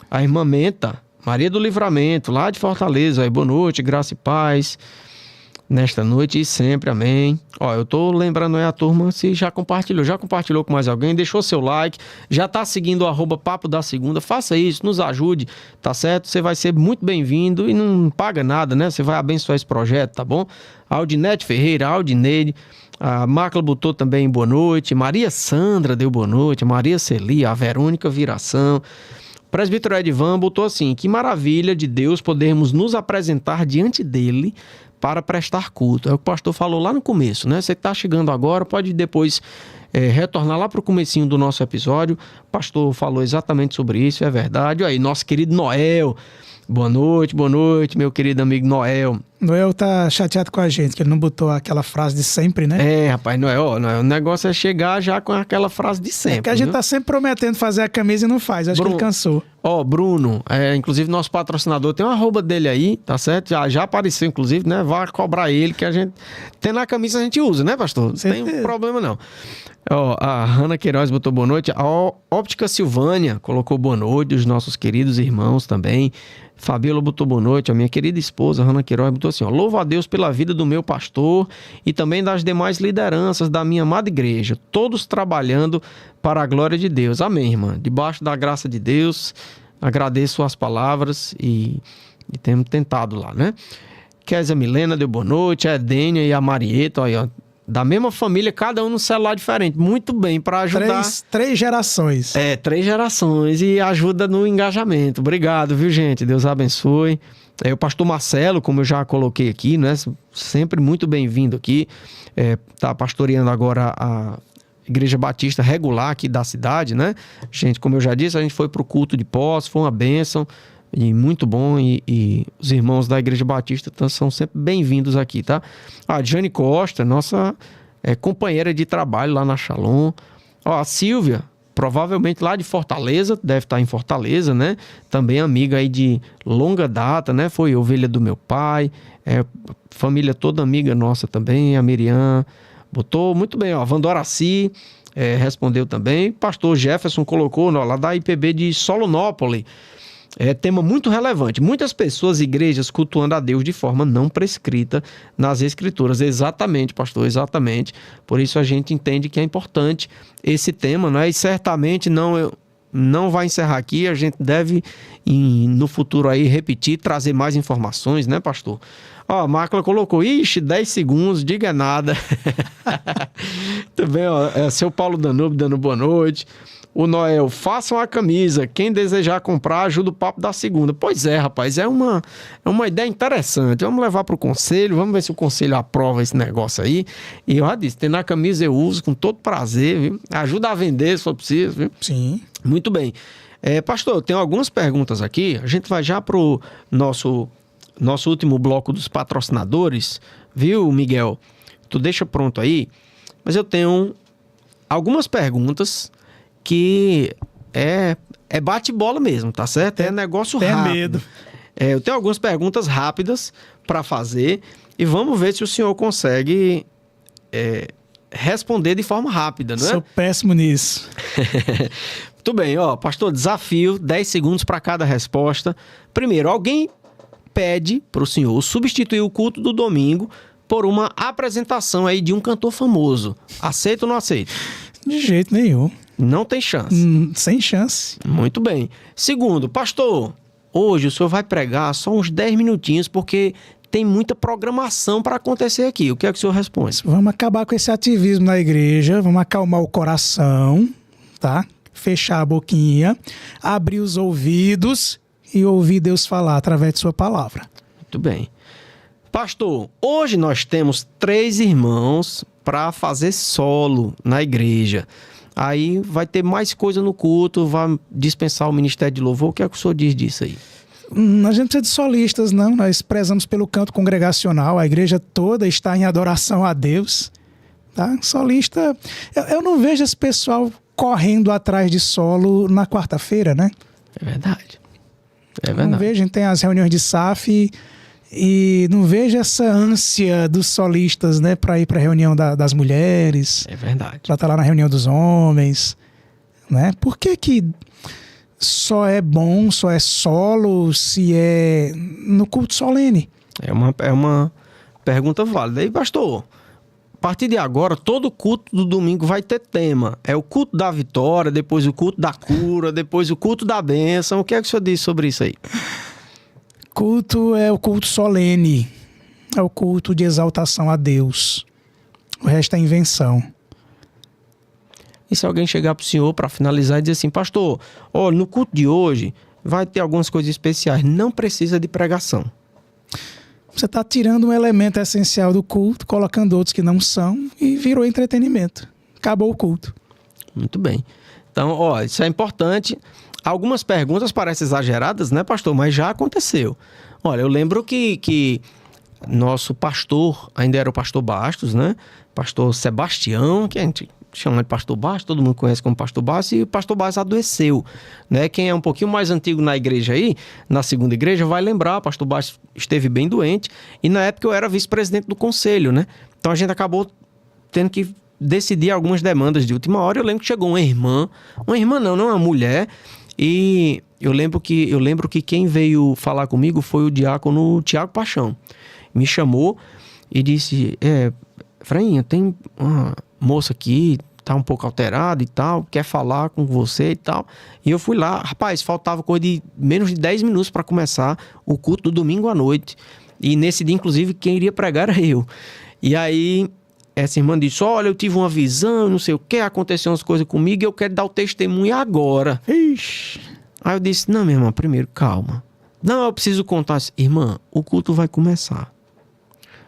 A irmã Menta, Maria do Livramento, lá de Fortaleza. Aí, boa noite, graça e paz. Nesta noite e sempre, amém. Eu tô lembrando aí a turma, se já compartilhou com mais alguém, deixou seu like, já tá seguindo o @Papo da Segunda, faça isso, nos ajude, tá certo? Você vai ser muito bem-vindo e não paga nada, né? Você vai abençoar esse projeto, tá bom? A Aldinete Ferreira, a Aldineide, a Mácula botou também boa noite, Maria Sandra deu boa noite, a Maria Celia, a Verônica Viração, o presbítero Edvan botou assim, que maravilha de Deus podermos nos apresentar diante dele para prestar culto. É o que o pastor falou lá no começo, né? Você que está chegando agora, pode depois retornar lá para o comecinho do nosso episódio. O pastor falou exatamente sobre isso, é verdade. Aí, nosso querido Noel. Boa noite, meu querido amigo Noel. Noel tá chateado com a gente, que ele não botou aquela frase de sempre, né? Rapaz, Noel, o negócio é chegar já com aquela frase de sempre. É que a gente tá sempre prometendo fazer a camisa e não faz, acho que ele cansou. Bruno, inclusive nosso patrocinador, tem um @ dele aí, tá certo? Já apareceu, inclusive, né? Vai cobrar ele, que a gente tem na camisa, a gente usa, né, pastor? Não tem problema, não. A Hanna Queiroz botou boa noite. A Óptica Silvânia colocou boa noite, os nossos queridos irmãos também. Fabiola botou boa noite, a minha querida esposa, Hanna Queiroz, botou assim, louvo a Deus pela vida do meu pastor e também das demais lideranças da minha amada igreja, todos trabalhando para a glória de Deus. Amém, irmã. Debaixo da graça de Deus, agradeço as palavras e temos tentado lá, né? Kézia Milena deu boa noite, a Edênia e a Marieta, aí, da mesma família, cada um no celular diferente. Muito bem, para ajudar. Três gerações. 3 gerações e ajuda no engajamento. Obrigado, viu, gente? Deus abençoe. O pastor Marcelo, como eu já coloquei aqui, né? Sempre muito bem-vindo aqui. Tá pastoreando agora a Igreja Batista regular aqui da cidade, né? Gente, como eu já disse, a gente foi pro culto de posse, foi uma bênção. E muito bom, e os irmãos da Igreja Batista são sempre bem-vindos aqui, tá? A Jane Costa, nossa companheira de trabalho lá na Shalom. A Silvia, provavelmente lá de Fortaleza, deve estar em Fortaleza, né? Também amiga aí de longa data, né? Foi ovelha do meu pai, família toda amiga nossa também, a Miriam botou muito bem, a Vandoraci respondeu também. Pastor Jefferson colocou lá da IPB de Solonópolis. Tema muito relevante. Muitas pessoas, igrejas, cultuando a Deus de forma não prescrita nas Escrituras. Exatamente, pastor, exatamente. Por isso a gente entende que é importante esse tema, né? E certamente não vai encerrar aqui, a gente deve, no futuro aí, repetir, trazer mais informações, né, pastor? Ó, a Mácula colocou, 10 segundos, diga nada. Também, ó, seu Paulo Danube dando boa noite. O Noel, façam a camisa. Quem desejar comprar, ajuda o papo da segunda. Pois é, rapaz, é uma ideia interessante. Vamos levar para o conselho, vamos ver se o conselho aprova esse negócio aí. E eu já disse, tendo a camisa eu uso com todo prazer, viu? Ajuda a vender se for preciso, viu? Sim. Muito bem. Pastor, eu tenho algumas perguntas aqui. A gente vai já para o nosso último bloco dos patrocinadores, viu, Miguel? Tu deixa pronto aí. Mas eu tenho algumas perguntas que é bate-bola mesmo, tá certo? É negócio rápido. Tem medo. Eu tenho algumas perguntas rápidas para fazer e vamos ver se o senhor consegue responder de forma rápida, não é? Sou péssimo nisso. Muito bem, ó, pastor, desafio, 10 segundos para cada resposta. Primeiro, alguém pede para o senhor substituir o culto do domingo por uma apresentação aí de um cantor famoso. Aceita ou não aceita? De jeito nenhum. Não tem chance. Sem chance. Muito bem. Segundo, pastor, hoje o senhor vai pregar só uns 10 minutinhos porque tem muita programação para acontecer aqui. O que é que o senhor responde? Vamos acabar com esse ativismo na igreja, vamos acalmar o coração, tá? Fechar a boquinha, abrir os ouvidos e ouvir Deus falar através de sua palavra. Muito bem. Pastor, hoje nós temos 3 irmãos para fazer solo na igreja. Aí vai ter mais coisa no culto, vai dispensar o ministério de louvor. O que é que o senhor diz disso aí? A gente precisa de solistas, não. Nós prezamos pelo canto congregacional. A igreja toda está em adoração a Deus. Tá? Solista... Eu não vejo esse pessoal correndo atrás de solo na quarta-feira, né? É verdade. É verdade. Não vejo, a gente tem as reuniões de SAF e não vejo essa ânsia dos solistas, né, para ir para a reunião das mulheres. É verdade. Para estar lá na reunião dos homens, né? Por que só é bom, só é solo se é no culto solene? É uma pergunta válida. E pastor, a partir de agora, todo culto do domingo vai ter tema. É o culto da vitória, depois o culto da cura, depois o culto da bênção. O que é que o senhor diz sobre isso aí? Culto é o culto solene. É o culto de exaltação a Deus. O resto é invenção. E se alguém chegar para o senhor para finalizar e dizer assim, pastor, olha, no culto de hoje vai ter algumas coisas especiais, não precisa de pregação. Você está tirando um elemento essencial do culto, colocando outros que não são e virou entretenimento. Acabou o culto. Muito bem. Então, ó, isso é importante. Algumas perguntas parecem exageradas, né, pastor? Mas já aconteceu. Olha, eu lembro que nosso pastor, ainda era o pastor Bastos, né? Pastor Sebastião, que a gente chama de pastor Bastos, todo mundo conhece como pastor Bastos, e o pastor Bastos adoeceu, né? Quem é um pouquinho mais antigo na igreja aí, na segunda igreja, vai lembrar, o pastor Bastos esteve bem doente, e na época eu era vice-presidente do conselho, né? Então a gente acabou tendo que decidir algumas demandas de última hora. Eu lembro que chegou uma irmã não, uma mulher, e eu lembro que quem veio falar comigo foi o diácono Tiago Paixão. Me chamou e disse, Efrainha, tem uma moça aqui, tá um pouco alterada e tal, quer falar com você e tal. E eu fui lá, rapaz, faltava coisa de menos de 10 minutos para começar o culto do domingo à noite. E nesse dia, inclusive, quem iria pregar era eu. E aí essa irmã disse, olha, eu tive uma visão, não sei o que, aconteceu umas coisas comigo e eu quero dar o testemunho agora. Ixi. Aí eu disse, não, minha irmã, primeiro, calma. Não, eu preciso contar. Irmã, o culto vai começar.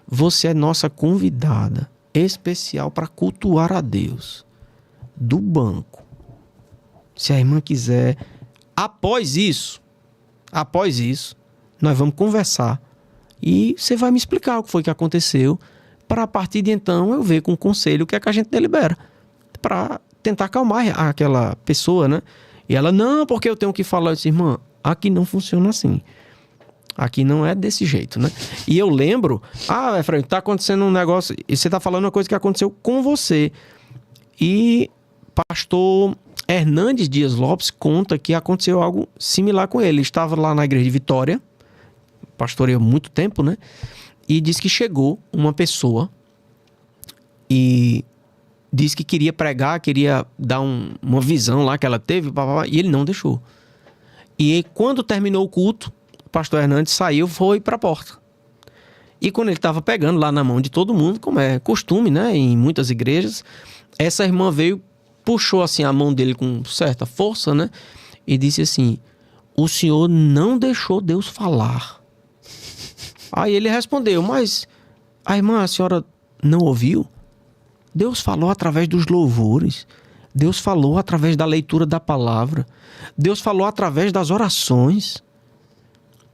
Você é nossa convidada especial para cultuar a Deus. Do banco. Se a irmã quiser, após isso, nós vamos conversar. E você vai me explicar o que foi que aconteceu, para a partir de então eu ver com o conselho o que é que a gente delibera, para tentar acalmar aquela pessoa, né? E ela, não, porque eu tenho que falar. Eu disse, irmã, aqui não funciona assim. Aqui não é desse jeito, né? E eu lembro, Efraim, tá acontecendo um negócio, e você tá falando uma coisa que aconteceu com você. E pastor Hernandes Dias Lopes conta que aconteceu algo similar com ele. Ele estava lá na igreja de Vitória, pastoreou muito tempo, né? E disse que chegou uma pessoa e disse que queria pregar, queria dar uma visão lá que ela teve, e ele não deixou. E quando terminou o culto, o pastor Hernandes saiu, foi para a porta. E quando ele estava pegando lá na mão de todo mundo, como é costume, né, em muitas igrejas, essa irmã veio, puxou assim a mão dele com certa força, né, e disse assim: o senhor não deixou Deus falar. Aí ele respondeu: mas a senhora não ouviu? Deus falou através dos louvores. Deus falou através da leitura da palavra. Deus falou através das orações.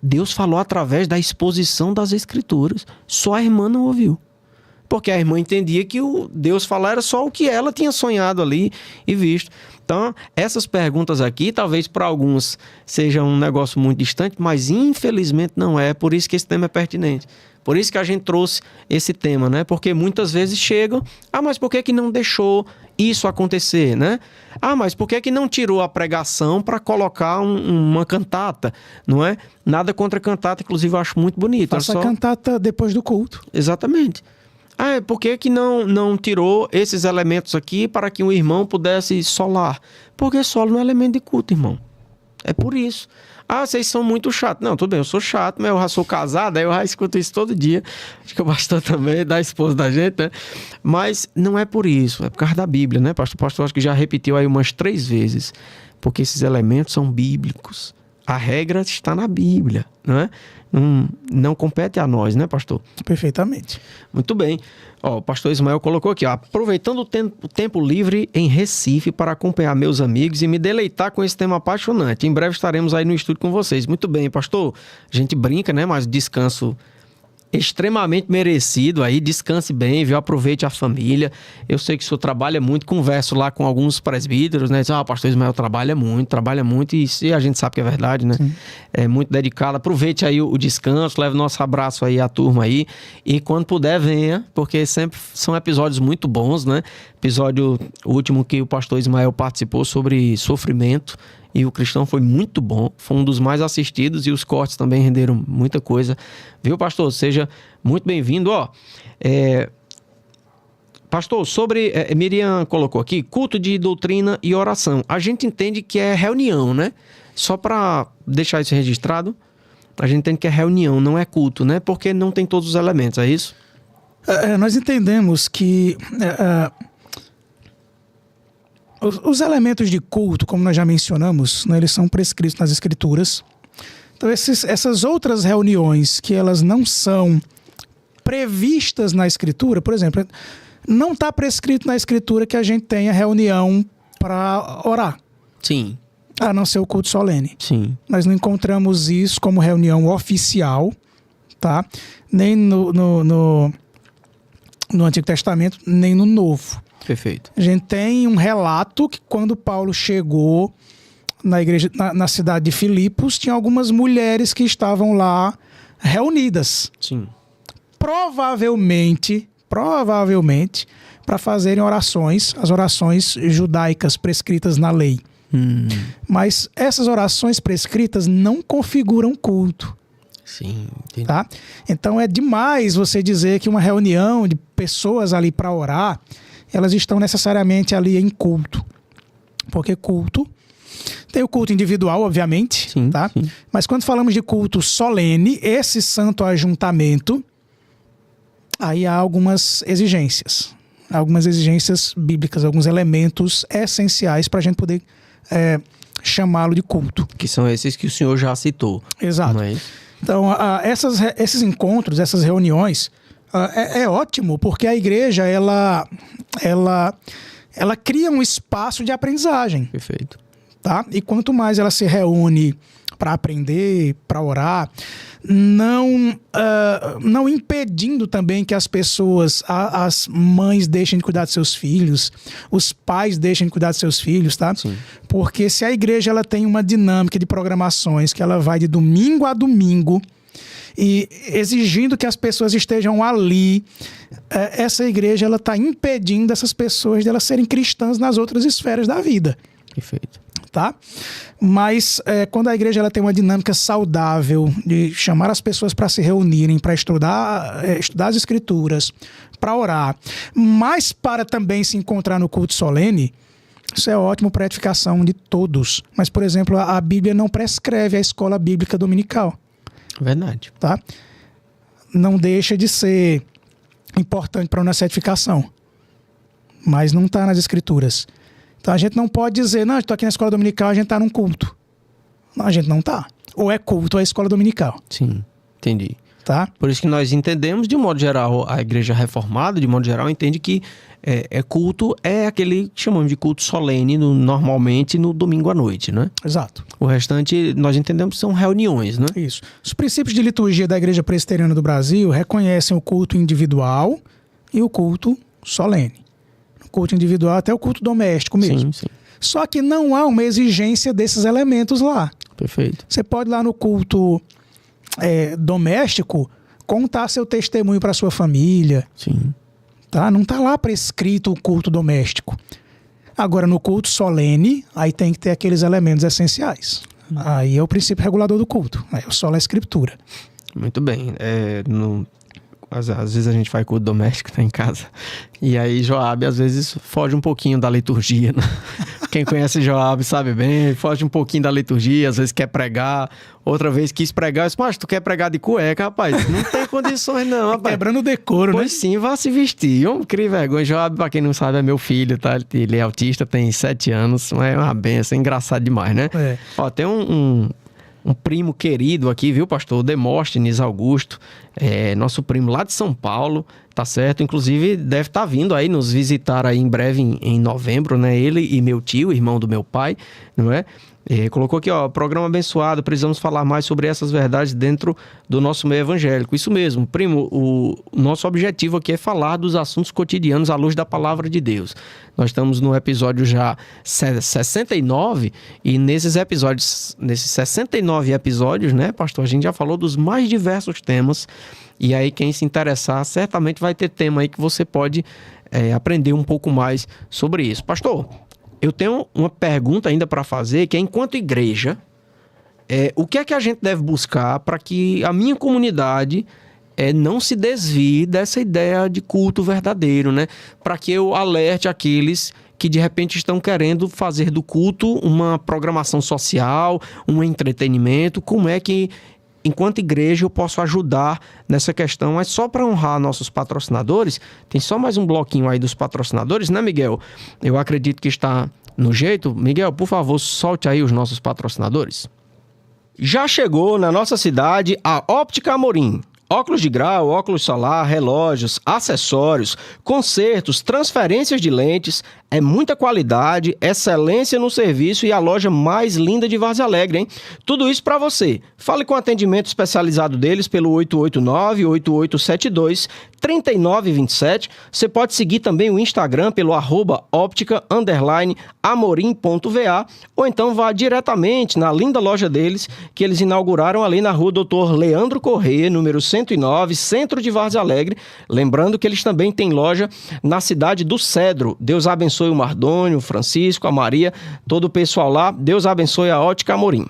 Deus falou através da exposição das escrituras. Só a irmã não ouviu. Porque a irmã entendia que o Deus falar era só o que ela tinha sonhado ali e visto. Então, essas perguntas aqui, talvez para alguns seja um negócio muito distante, mas infelizmente não é. Por isso que esse tema é pertinente. Por isso que a gente trouxe esse tema, né? Porque muitas vezes chegam: mas por que não deixou isso acontecer, né? Mas por que não tirou a pregação para colocar uma cantata, não é? Nada contra cantata, inclusive eu acho muito bonito. Faça a cantata depois do culto. Exatamente. Por que não tirou esses elementos aqui para que o irmão pudesse solar? Porque solo não é elemento de culto, irmão. É por isso. Vocês são muito chatos. Não, tudo bem, eu sou chato, mas eu já sou casado, aí eu já escuto isso todo dia. Acho que o pastor também, da esposa da gente, né? Mas não é por isso, é por causa da Bíblia, né, pastor? O pastor acho que já repetiu aí umas 3 vezes. Porque esses elementos são bíblicos. A regra está na Bíblia, não é? Não compete a nós, né, pastor? Perfeitamente. Muito bem. O pastor Ismael colocou aqui: aproveitando o tempo livre em Recife para acompanhar meus amigos e me deleitar com esse tema apaixonante. Em breve estaremos aí no estúdio com vocês. Muito bem, pastor. A gente brinca, né? Mas descanso extremamente merecido aí, descanse bem, viu? Aproveite a família. Eu sei que o senhor trabalha muito, converso lá com alguns presbíteros, né? Diz: o pastor Ismael trabalha muito, e a gente sabe que é verdade, né? Sim. É muito dedicado. Aproveite aí o descanso, leve nosso abraço aí à turma aí, e quando puder venha, porque sempre são episódios muito bons, né? Episódio último que o pastor Ismael participou sobre sofrimento, e o cristão foi muito bom, foi um dos mais assistidos, e os cortes também renderam muita coisa. Viu, pastor? Seja muito bem-vindo. Pastor, sobre... Miriam colocou aqui: culto de doutrina e oração. A gente entende que é reunião, né? Só para deixar isso registrado, a gente entende que é reunião, não é culto, né? Porque não tem todos os elementos, é isso? Nós entendemos que... Os elementos de culto, como nós já mencionamos, né, eles são prescritos nas Escrituras. Então, essas outras reuniões que elas não são previstas na Escritura, por exemplo, não está prescrito na Escritura que a gente tenha reunião para orar. Sim. A não ser o culto solene. Sim. Nós não encontramos isso como reunião oficial, tá? Nem no Antigo Testamento, nem no Novo. Perfeito. A gente tem um relato que quando Paulo chegou na igreja, na cidade de Filipos, tinha algumas mulheres que estavam lá reunidas. Sim. Provavelmente, para fazerem orações, as orações judaicas prescritas na lei. Mas essas orações prescritas não configuram culto. Sim, entendi. Tá? Então é demais você dizer que uma reunião de pessoas ali para orar, elas estão necessariamente ali em culto. Porque culto... Tem o culto individual, obviamente, sim, tá? Sim. Mas quando falamos de culto solene, esse santo ajuntamento, aí há algumas exigências bíblicas, alguns elementos essenciais para a gente poder chamá-lo de culto. Que são esses que o senhor já citou. Exato. Não é isso? Então, esses encontros, essas reuniões, é ótimo, porque a igreja, ela cria um espaço de aprendizagem. Perfeito. Tá? E quanto mais ela se reúne para aprender, para orar, não impedindo também que as pessoas, as mães deixem de cuidar de seus filhos, os pais deixem de cuidar de seus filhos, tá? Sim. Porque se a igreja ela tem uma dinâmica de programações que ela vai de domingo a domingo e exigindo que as pessoas estejam ali, essa igreja ela está impedindo essas pessoas de elas serem cristãs nas outras esferas da vida. Perfeito. Tá? tá? Mas quando a igreja ela tem uma dinâmica saudável de chamar as pessoas para se reunirem, para estudar as escrituras, para orar, mas para também se encontrar no culto solene, isso é ótimo para a edificação de todos. Mas, por exemplo, a Bíblia não prescreve a escola bíblica dominical. Verdade. Tá? Não deixa de ser importante para a nossa edificação, mas não está nas escrituras. Então a gente não pode dizer, não, estou aqui na escola dominical, a gente está num culto. Não, a gente não está. Ou é culto ou é escola dominical. Sim, entendi. Tá? Por isso que nós entendemos, de modo geral, a igreja reformada, de modo geral, entende que culto é aquele que chamamos de culto solene, normalmente no domingo à noite, né? Exato. O restante, nós entendemos que são reuniões, né? Isso. Os princípios de liturgia da Igreja Presbiteriana do Brasil reconhecem o culto individual e o culto solene. O culto individual até o culto doméstico mesmo. Sim. Só que não há uma exigência desses elementos lá. Perfeito. Você pode ir lá no culto doméstico contar seu testemunho para sua família. Sim. Tá? Não está lá prescrito o culto doméstico. Agora, no culto solene, aí tem que ter aqueles elementos essenciais. Aí é o princípio regulador do culto. Aí é só a escritura. Muito bem. Às vezes a gente faz culto doméstico, tá em casa. E aí Joabe, às vezes, foge um pouquinho da liturgia, né? Quem conhece Joabe sabe bem, foge um pouquinho da liturgia, às vezes quer pregar. Outra vez quis pregar, eu disse, mas tu quer pregar de cueca, rapaz? Não tem condições não, rapaz. Quebrando o decoro, pois né? Sim, vá se vestir. Eu crie vergonha. Joabe, pra quem não sabe, é meu filho, tá? Ele é autista, tem 7 anos, mas é uma benção, é engraçado demais, né? Ó, tem um primo querido aqui, viu, pastor? Demóstenes Augusto, nosso primo lá de São Paulo, tá certo? Inclusive, deve estar vindo aí nos visitar aí em breve, em novembro, né? Ele e meu tio, irmão do meu pai, não é? Colocou aqui, ó, programa abençoado, precisamos falar mais sobre essas verdades dentro do nosso meio evangélico. Isso mesmo, primo, o nosso objetivo aqui é falar dos assuntos cotidianos à luz da palavra de Deus. Nós estamos no episódio já 69 e nesses 69 episódios, né, pastor, a gente já falou dos mais diversos temas e aí quem se interessar certamente vai ter tema aí que você pode aprender um pouco mais sobre isso. Pastor, eu tenho uma pergunta ainda para fazer, que é, enquanto igreja, o que é que a gente deve buscar para que a minha comunidade não se desvie dessa ideia de culto verdadeiro, né? Para que eu alerte aqueles que de repente estão querendo fazer do culto uma programação social, um entretenimento. Como é que, enquanto igreja, eu posso ajudar nessa questão? Mas só para honrar nossos patrocinadores, tem só mais um bloquinho aí dos patrocinadores, né, Miguel? Eu acredito que está no jeito. Miguel, por favor, solte aí os nossos patrocinadores. Já chegou na nossa cidade a Óptica Amorim. Óculos de grau, óculos solar, relógios, acessórios, consertos, transferências de lentes, é muita qualidade, excelência no serviço e a loja mais linda de Várzea Alegre, hein? Tudo isso para você. Fale com o atendimento especializado deles pelo 889-8872-3927. Você pode seguir também o Instagram pelo @óptica_amorim.va ou então vá diretamente na linda loja deles que eles inauguraram ali na rua Dr. Leandro Corrêa, número 109, centro de Várzea Alegre. Lembrando que eles também têm loja na cidade do Cedro. Deus abençoe o Mardônio, o Francisco, a Maria, todo o pessoal lá. Deus abençoe a Ótica Amorim.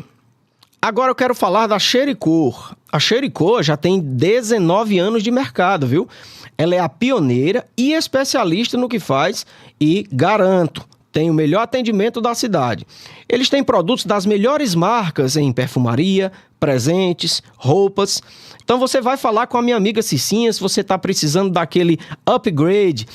Agora eu quero falar da Xericor. A Xericor já tem 19 anos de mercado, viu? Ela é a pioneira e especialista no que faz e, garanto, tem o melhor atendimento da cidade. Eles têm produtos das melhores marcas em perfumaria, presentes, roupas. Então você vai falar com a minha amiga Cicinha se você está precisando daquele upgrade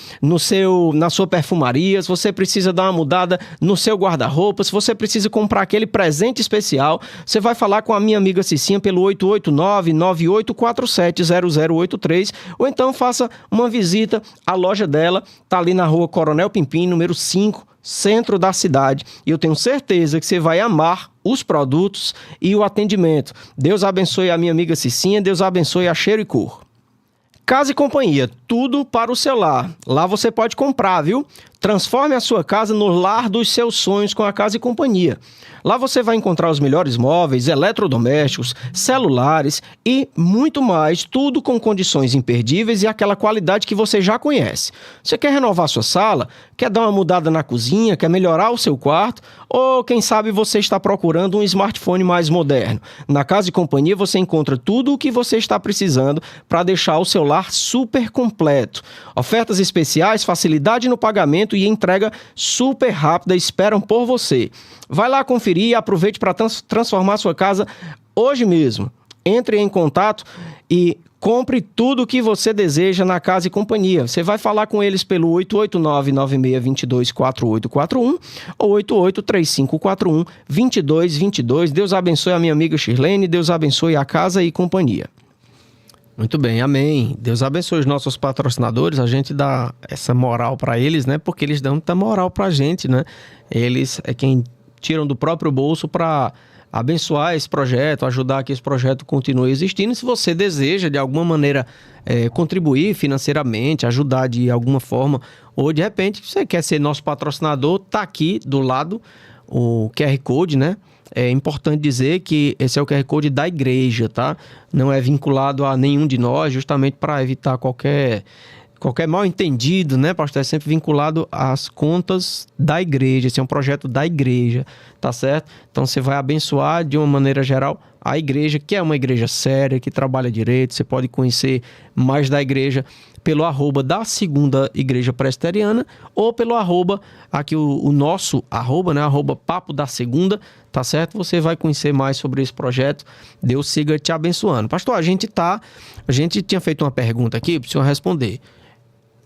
na sua perfumaria, se você precisa dar uma mudada no seu guarda-roupa, se você precisa comprar aquele presente especial, você vai falar com a minha amiga Cicinha pelo 889-9847-0083 ou então faça uma visita à loja dela, tá ali na rua Coronel Pimpim, número 5, centro da cidade, e eu tenho certeza que você vai amar os produtos e o atendimento. Deus abençoe a minha amiga Cicinha, Deus abençoe a Xericor. Casa e Companhia, tudo para o celular. Lá você pode comprar, viu? Transforme a sua casa no lar dos seus sonhos com a Casa e Companhia. Lá você vai encontrar os melhores móveis, eletrodomésticos, celulares e muito mais, tudo com condições imperdíveis e aquela qualidade que você já conhece. Você quer renovar sua sala? Quer dar uma mudada na cozinha? Quer melhorar o seu quarto? Ou, quem sabe, você está procurando um smartphone mais moderno? Na Casa e Companhia você encontra tudo o que você está precisando para deixar o seu lar super completo. Ofertas especiais, facilidade no pagamento e entrega super rápida esperam por você. Vai lá conferir e aproveite para transformar sua casa hoje mesmo. Entre em contato e compre tudo o que você deseja na Casa e Companhia. Você vai falar com eles pelo 889-9622-4841 ou 88-3541-2222. Deus abençoe a minha amiga Shirlene, Deus abençoe a Casa e Companhia. Muito bem, amém. Deus abençoe os nossos patrocinadores, a gente dá essa moral para eles, né? Porque eles dão muita moral para a gente, né? Eles é quem tiram do próprio bolso para abençoar esse projeto, ajudar que esse projeto continue existindo. E se você deseja, de alguma maneira, contribuir financeiramente, ajudar de alguma forma, ou de repente você quer ser nosso patrocinador, tá aqui do lado o QR Code, né? É importante dizer que esse é o QR Code da igreja, tá? Não é vinculado a nenhum de nós, justamente para evitar qualquer mal entendido, né, pastor? É sempre vinculado às contas da igreja. Esse é um projeto da igreja, tá certo? Então você vai abençoar de uma maneira geral a igreja, que é uma igreja séria, que trabalha direito. Você pode conhecer mais da igreja pelo @ da Segunda Igreja Presbiteriana ou pelo @ aqui o nosso @, né, @papo da segunda, tá certo? Você vai conhecer mais sobre esse projeto. Deus siga te abençoando. Pastor, a gente tinha feito uma pergunta aqui para o senhor responder.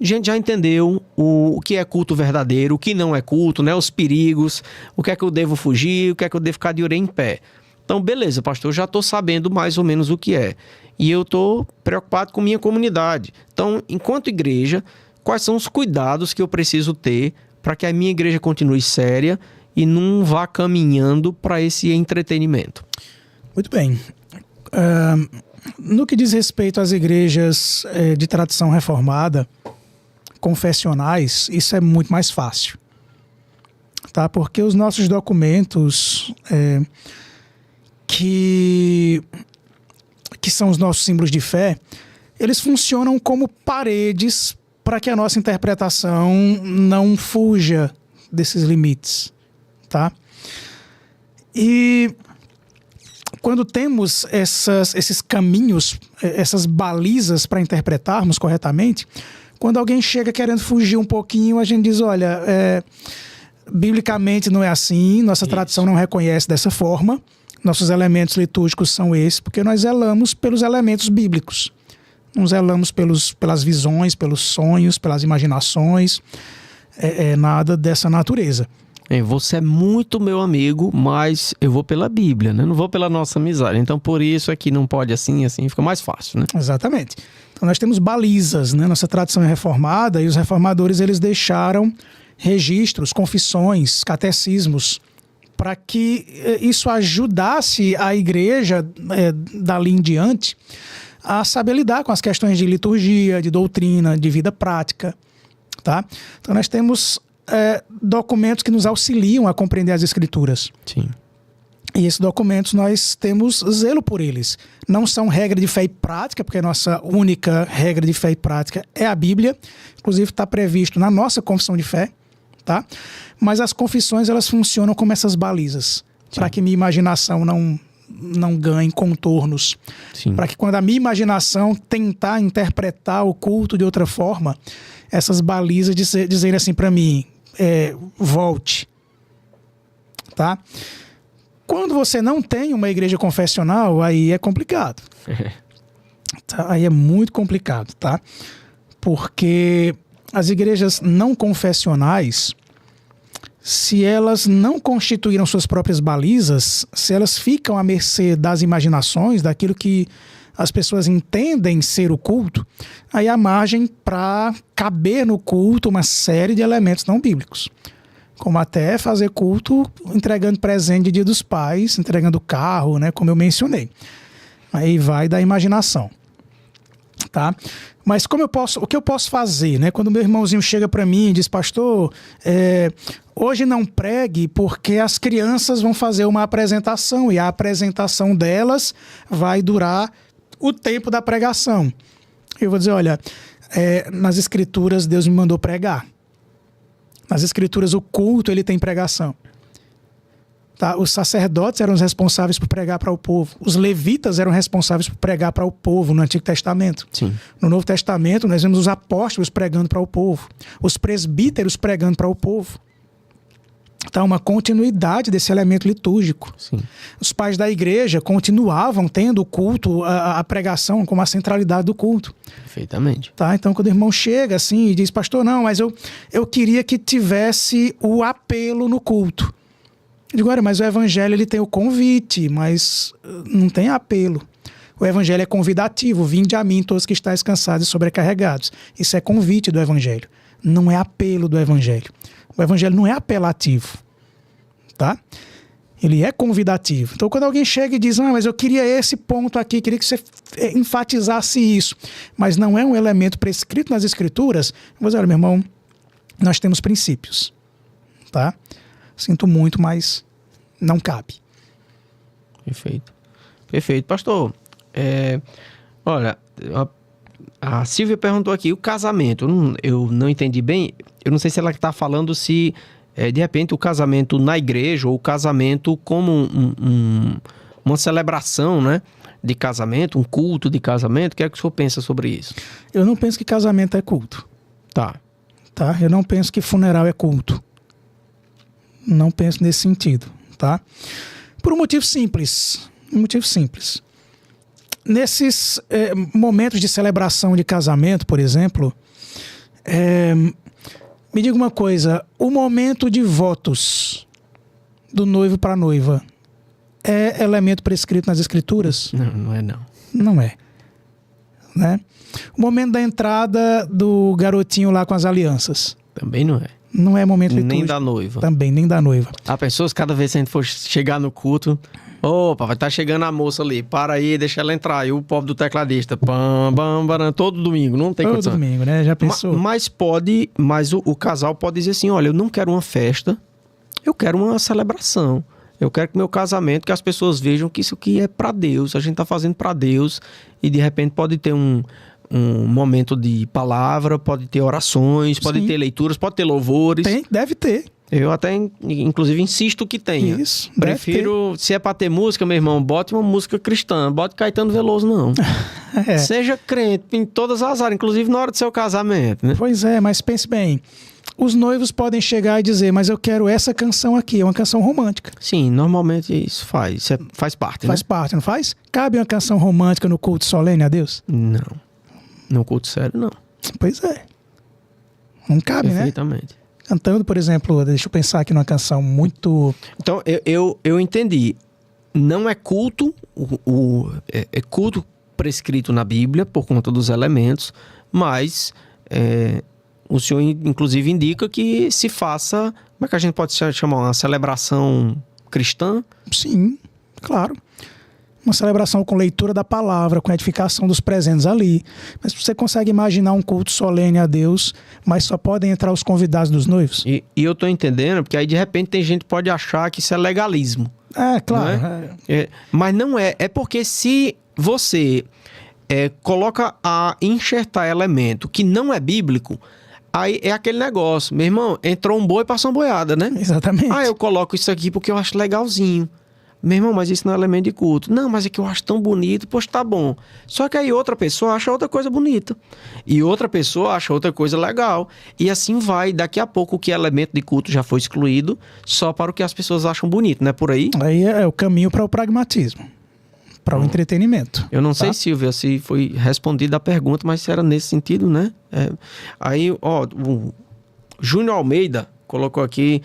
A gente já entendeu o que é culto verdadeiro, o que não é culto, né? Os perigos, o que é que eu devo fugir, o que é que eu devo ficar de orelha em pé. Então, beleza, pastor, eu já estou sabendo mais ou menos o que é. E eu estou preocupado com minha comunidade. Então, enquanto igreja, quais são os cuidados que eu preciso ter para que a minha igreja continue séria e não vá caminhando para esse entretenimento? Muito bem. No que diz respeito às igrejas de tradição reformada, confessionais, isso é muito mais fácil, tá? Porque os nossos documentos que são os nossos símbolos de fé, eles funcionam como paredes para que a nossa interpretação não fuja desses limites, tá? E quando temos esses caminhos, essas balizas para interpretarmos corretamente, quando alguém chega querendo fugir um pouquinho, a gente diz, olha, biblicamente não é assim, nossa tradição não reconhece dessa forma, nossos elementos litúrgicos são esses, porque nós zelamos pelos elementos bíblicos. Não zelamos pelas visões, pelos sonhos, pelas imaginações, nada dessa natureza. Você é muito meu amigo, mas eu vou pela Bíblia, né? Não vou pela nossa amizade. Então, por isso é que não pode assim fica mais fácil, né? Exatamente. Então, nós temos balizas, né? Nossa tradição é reformada e os reformadores, eles deixaram registros, confissões, catecismos, para que isso ajudasse a igreja, dali em diante, a saber lidar com as questões de liturgia, de doutrina, de vida prática, tá? Então, nós temos documentos que nos auxiliam a compreender as Escrituras. Sim. E esses documentos nós temos zelo por eles. Não são regra de fé e prática, porque a nossa única regra de fé e prática é a Bíblia. Inclusive está previsto na nossa confissão de fé, tá? Mas as confissões, elas funcionam como essas balizas, para que minha imaginação não ganhe contornos. Para que quando a minha imaginação tentar interpretar o culto de outra forma, essas balizas dizerem assim para mim, volte, tá? Quando você não tem uma igreja confessional, aí é complicado. Tá? Aí é muito complicado, tá? Porque as igrejas não confessionais, se elas não constituíram suas próprias balizas, se elas ficam à mercê das imaginações, daquilo que as pessoas entendem ser o culto, aí há margem para caber no culto uma série de elementos não bíblicos. Como até fazer culto entregando presente de Dia dos Pais, entregando carro, né, como eu mencionei. Aí vai da imaginação. tá? Mas o que eu posso fazer, né? Quando meu irmãozinho chega para mim e diz, pastor, hoje não pregue porque as crianças vão fazer uma apresentação e a apresentação delas vai durar o tempo da pregação. Eu vou dizer, olha, nas escrituras Deus me mandou pregar. Nas escrituras o culto ele tem pregação. Tá? Os sacerdotes eram os responsáveis por pregar para o povo. Os levitas eram responsáveis por pregar para o povo no Antigo Testamento. Sim. No Novo Testamento, nós vemos os apóstolos pregando para o povo. Os presbíteros pregando para o povo. Tá? Uma continuidade desse elemento litúrgico. Sim. Os pais da igreja continuavam tendo o culto, a pregação como a centralidade do culto. Perfeitamente. Tá? Então, quando o irmão chega assim e diz, pastor, não, mas eu queria que tivesse o apelo no culto. Eu digo, olha, mas o evangelho ele tem o convite, mas não tem apelo. O evangelho é convidativo. Vinde a mim todos que estáis cansados e sobrecarregados. Isso é convite do evangelho. Não é apelo do evangelho. O evangelho não é apelativo. Tá? Ele é convidativo. Então, quando alguém chega e diz, mas eu queria esse ponto aqui, queria que você enfatizasse isso, mas não é um elemento prescrito nas escrituras, eu vou dizer, olha, meu irmão, nós temos princípios. Tá? Sinto muito, mas não cabe. Perfeito. Perfeito. Pastor, olha, a Silvia perguntou aqui, o casamento, eu não entendi bem, eu não sei se ela está falando se, de repente, o casamento na igreja ou o casamento como uma celebração, né, de casamento, um culto de casamento. O que é que o senhor pensa sobre isso? Eu não penso que casamento é culto. Tá. Eu não penso que funeral é culto. Não penso nesse sentido, tá? Por um motivo simples. Nesses momentos de celebração de casamento, por exemplo, me diga uma coisa, o momento de votos do noivo para a noiva é elemento prescrito nas escrituras? Não é não. Não é. Né? O momento da entrada do garotinho lá com as alianças? Também não é. Não é momento litúrgico. Nem da noiva. Também, nem da noiva. Há pessoas, cada vez que a gente for chegar no culto, opa, vai estar chegando a moça ali, para aí, deixa ela entrar. E o pobre do tecladista, pam, bam, bam, todo domingo, não tem condição. Todo domingo, né? Já pensou? Mas o casal pode dizer assim, olha, eu não quero uma festa, eu quero uma celebração. Eu quero que meu casamento, que as pessoas vejam que isso aqui é para Deus, a gente está fazendo para Deus, e de repente pode ter um momento de palavra, pode ter orações, pode ter leituras, pode ter louvores. Deve ter. Eu até, inclusive, insisto que tenha. Isso, prefiro, se é para ter música, meu irmão, bote uma música cristã, bote Caetano Veloso, não. Seja crente em todas as áreas, inclusive na hora do seu casamento, né? Pois é, mas pense bem, os noivos podem chegar e dizer, mas eu quero essa canção aqui, é uma canção romântica. Sim, normalmente isso faz parte, né? Faz parte, não faz? Cabe uma canção romântica no culto solene a Deus? Não. No culto sério, não. Pois é. Não cabe, Perfeitamente. Né? Cantando, por exemplo, deixa eu pensar aqui numa canção muito... Então, eu entendi. Não é culto, é culto prescrito na Bíblia, por conta dos elementos, mas o senhor, inclusive, indica que se faça, como é que a gente pode chamar, uma celebração cristã? Sim, claro. Uma celebração com leitura da palavra, com edificação dos presentes ali. Mas você consegue imaginar um culto solene a Deus, mas só podem entrar os convidados dos noivos? E eu tô entendendo, porque aí de repente tem gente que pode achar que isso é legalismo. Claro. Mas não é. É porque se você coloca a enxertar elemento que não é bíblico, aí é aquele negócio. Meu irmão, entrou um boi, passou uma boiada, né? Exatamente. Eu coloco isso aqui porque eu acho legalzinho. Meu irmão, mas isso não é elemento de culto. Não, mas é que eu acho tão bonito, poxa, tá bom. Só que aí outra pessoa acha outra coisa bonita. E outra pessoa acha outra coisa legal. E assim vai. Daqui a pouco o que é elemento de culto já foi excluído, só para o que as pessoas acham bonito, não é por aí? Aí é o caminho para o pragmatismo. Para o entretenimento. Eu não sei, Silvia, se foi respondida a pergunta, mas se era nesse sentido, né? Aí, o Júnior Almeida colocou aqui...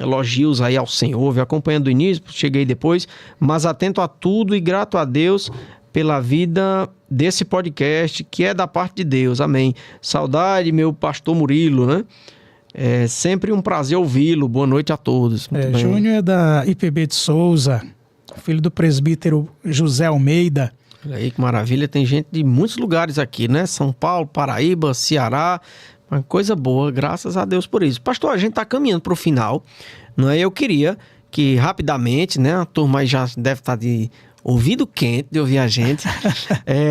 elogios aí ao Senhor, acompanhando o início, cheguei depois, mas atento a tudo e grato a Deus pela vida desse podcast, que é da parte de Deus, amém. Saudade, meu pastor Murilo, né? É sempre um prazer ouvi-lo, boa noite a todos. Júnior é da IPB de Souza, filho do presbítero José Almeida. Olha aí que maravilha, tem gente de muitos lugares aqui, né? São Paulo, Paraíba, Ceará, uma coisa boa, graças a Deus por isso. Pastor, a gente está caminhando para o final, não é? Eu queria que rapidamente, né? A turma aí já deve estar de ouvido quente de ouvir a gente.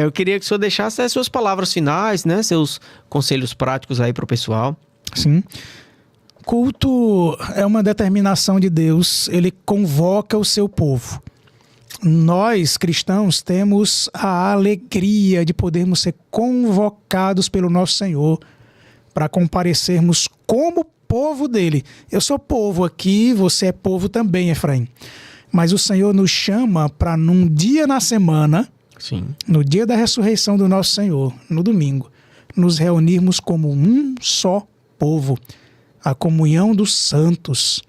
Eu queria que o senhor deixasse as suas palavras finais, né? Seus conselhos práticos aí para o pessoal. Sim. Culto é uma determinação de Deus, ele convoca o seu povo. Nós, cristãos, temos a alegria de podermos ser convocados pelo nosso Senhor para comparecermos como povo dele. Eu sou povo aqui, você é povo também, Efraim. Mas o Senhor nos chama para num dia na semana, Sim. no dia da ressurreição do nosso Senhor, no domingo, nos reunirmos como um só povo, a comunhão dos santos,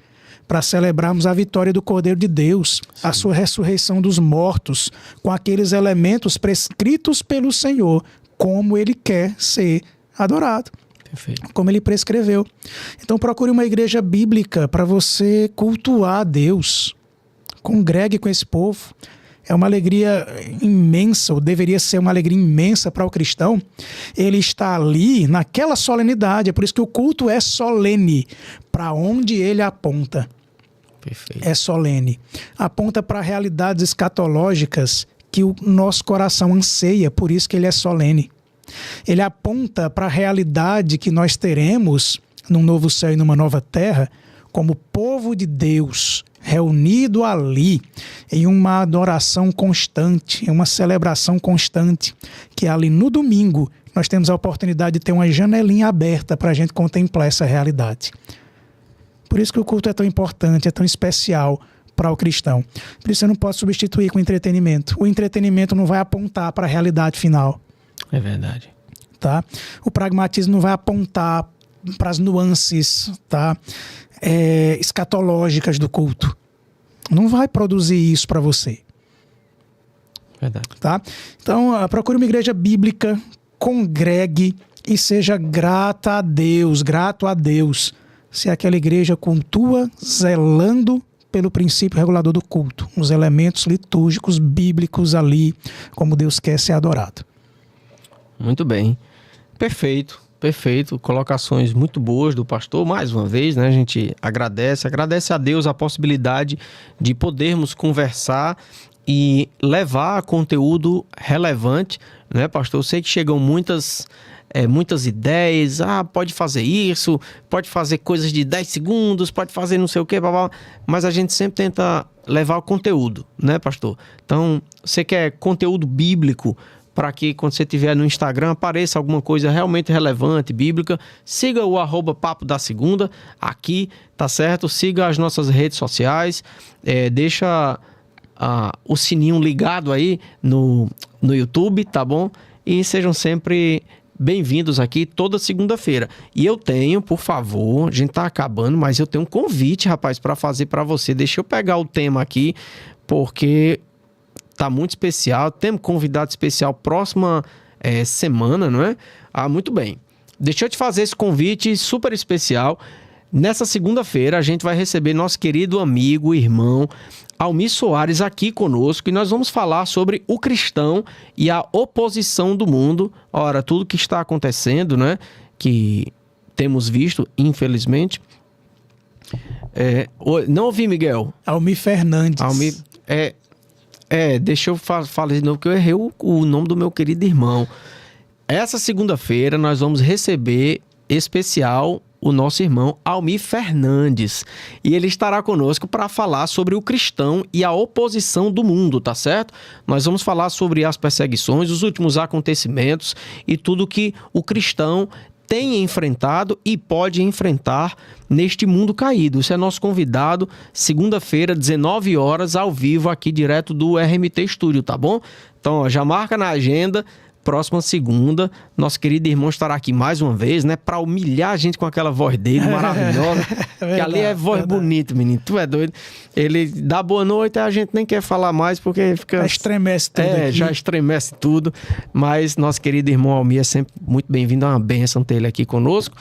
para celebrarmos a vitória do Cordeiro de Deus, sim, a sua ressurreição dos mortos, com aqueles elementos prescritos pelo Senhor, como ele quer ser adorado. Perfeito. Como ele prescreveu. Então procure uma igreja bíblica para você cultuar a Deus. Congregue com esse povo. É uma alegria imensa, ou deveria ser uma alegria imensa para o cristão. Ele está ali naquela solenidade, é por isso que o culto é solene, para onde ele aponta. Perfeito. É solene. Aponta para realidades escatológicas que o nosso coração anseia, por isso que ele é solene. Ele aponta para a realidade que nós teremos num novo céu e numa nova terra, como povo de Deus, reunido ali em uma adoração constante, em uma celebração constante, que ali no domingo nós temos a oportunidade de ter uma janelinha aberta para a gente contemplar essa realidade. Por isso que o culto é tão importante, é tão especial para o cristão. Por isso eu não posso substituir com entretenimento. O entretenimento não vai apontar para a realidade final. É verdade. Tá? O pragmatismo não vai apontar para as nuances, tá? Escatológicas do culto. Não vai produzir isso para você. Verdade. Tá? Então, procure uma igreja bíblica, congregue e seja grato a Deus, se aquela igreja cultua zelando pelo princípio regulador do culto, os elementos litúrgicos bíblicos ali, como Deus quer ser adorado. Muito bem. Perfeito. Colocações muito boas do pastor. Mais uma vez, né, a gente agradece a Deus a possibilidade de podermos conversar e levar conteúdo relevante, né, pastor? Eu sei que chegam muitas ideias, pode fazer isso, pode fazer coisas de 10 segundos, pode fazer não sei o quê, mas a gente sempre tenta levar o conteúdo, né, pastor? Então, você quer conteúdo bíblico, para que quando você estiver no Instagram apareça alguma coisa realmente relevante, bíblica, siga o @Papo da Segunda aqui, tá certo? Siga as nossas redes sociais, deixa o sininho ligado aí no YouTube, tá bom? E sejam sempre bem-vindos aqui toda segunda-feira. E eu tenho, por favor, a gente tá acabando, mas eu tenho um convite, rapaz, para fazer para você. Deixa eu pegar o tema aqui, porque tá muito especial. Temos convidado especial próxima semana, não é? Muito bem. Deixa eu te fazer esse convite super especial. Nessa segunda-feira, a gente vai receber nosso querido amigo, irmão, Almir Soares aqui conosco e nós vamos falar sobre o cristão e a oposição do mundo. Ora, tudo que está acontecendo, né? Que temos visto, infelizmente. Não ouvi, Miguel. Almir Fernandes. Almir, deixa eu falar de novo que eu errei o nome do meu querido irmão. Essa segunda-feira nós vamos receber especial o nosso irmão Almir Fernandes. E ele estará conosco para falar sobre o cristão e a oposição do mundo, tá certo? Nós vamos falar sobre as perseguições, os últimos acontecimentos e tudo que o cristão tem enfrentado e pode enfrentar neste mundo caído. Esse é nosso convidado, segunda-feira, 19 horas, ao vivo, aqui direto do RMT Estúdio, tá bom? Então, já marca na agenda. Próxima segunda, nosso querido irmão estará aqui mais uma vez, né? Para humilhar a gente com aquela voz dele maravilhosa. Que ali é voz bonita, menino. Tu é doido. Ele dá boa noite, a gente nem quer falar mais porque fica... Já estremece tudo aqui. Já estremece tudo. Mas nosso querido irmão Almir é sempre muito bem-vindo. É uma bênção ter ele aqui conosco.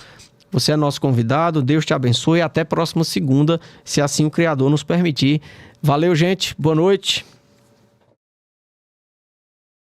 Você é nosso convidado. Deus te abençoe. Até próxima segunda, se assim o Criador nos permitir. Valeu, gente. Boa noite.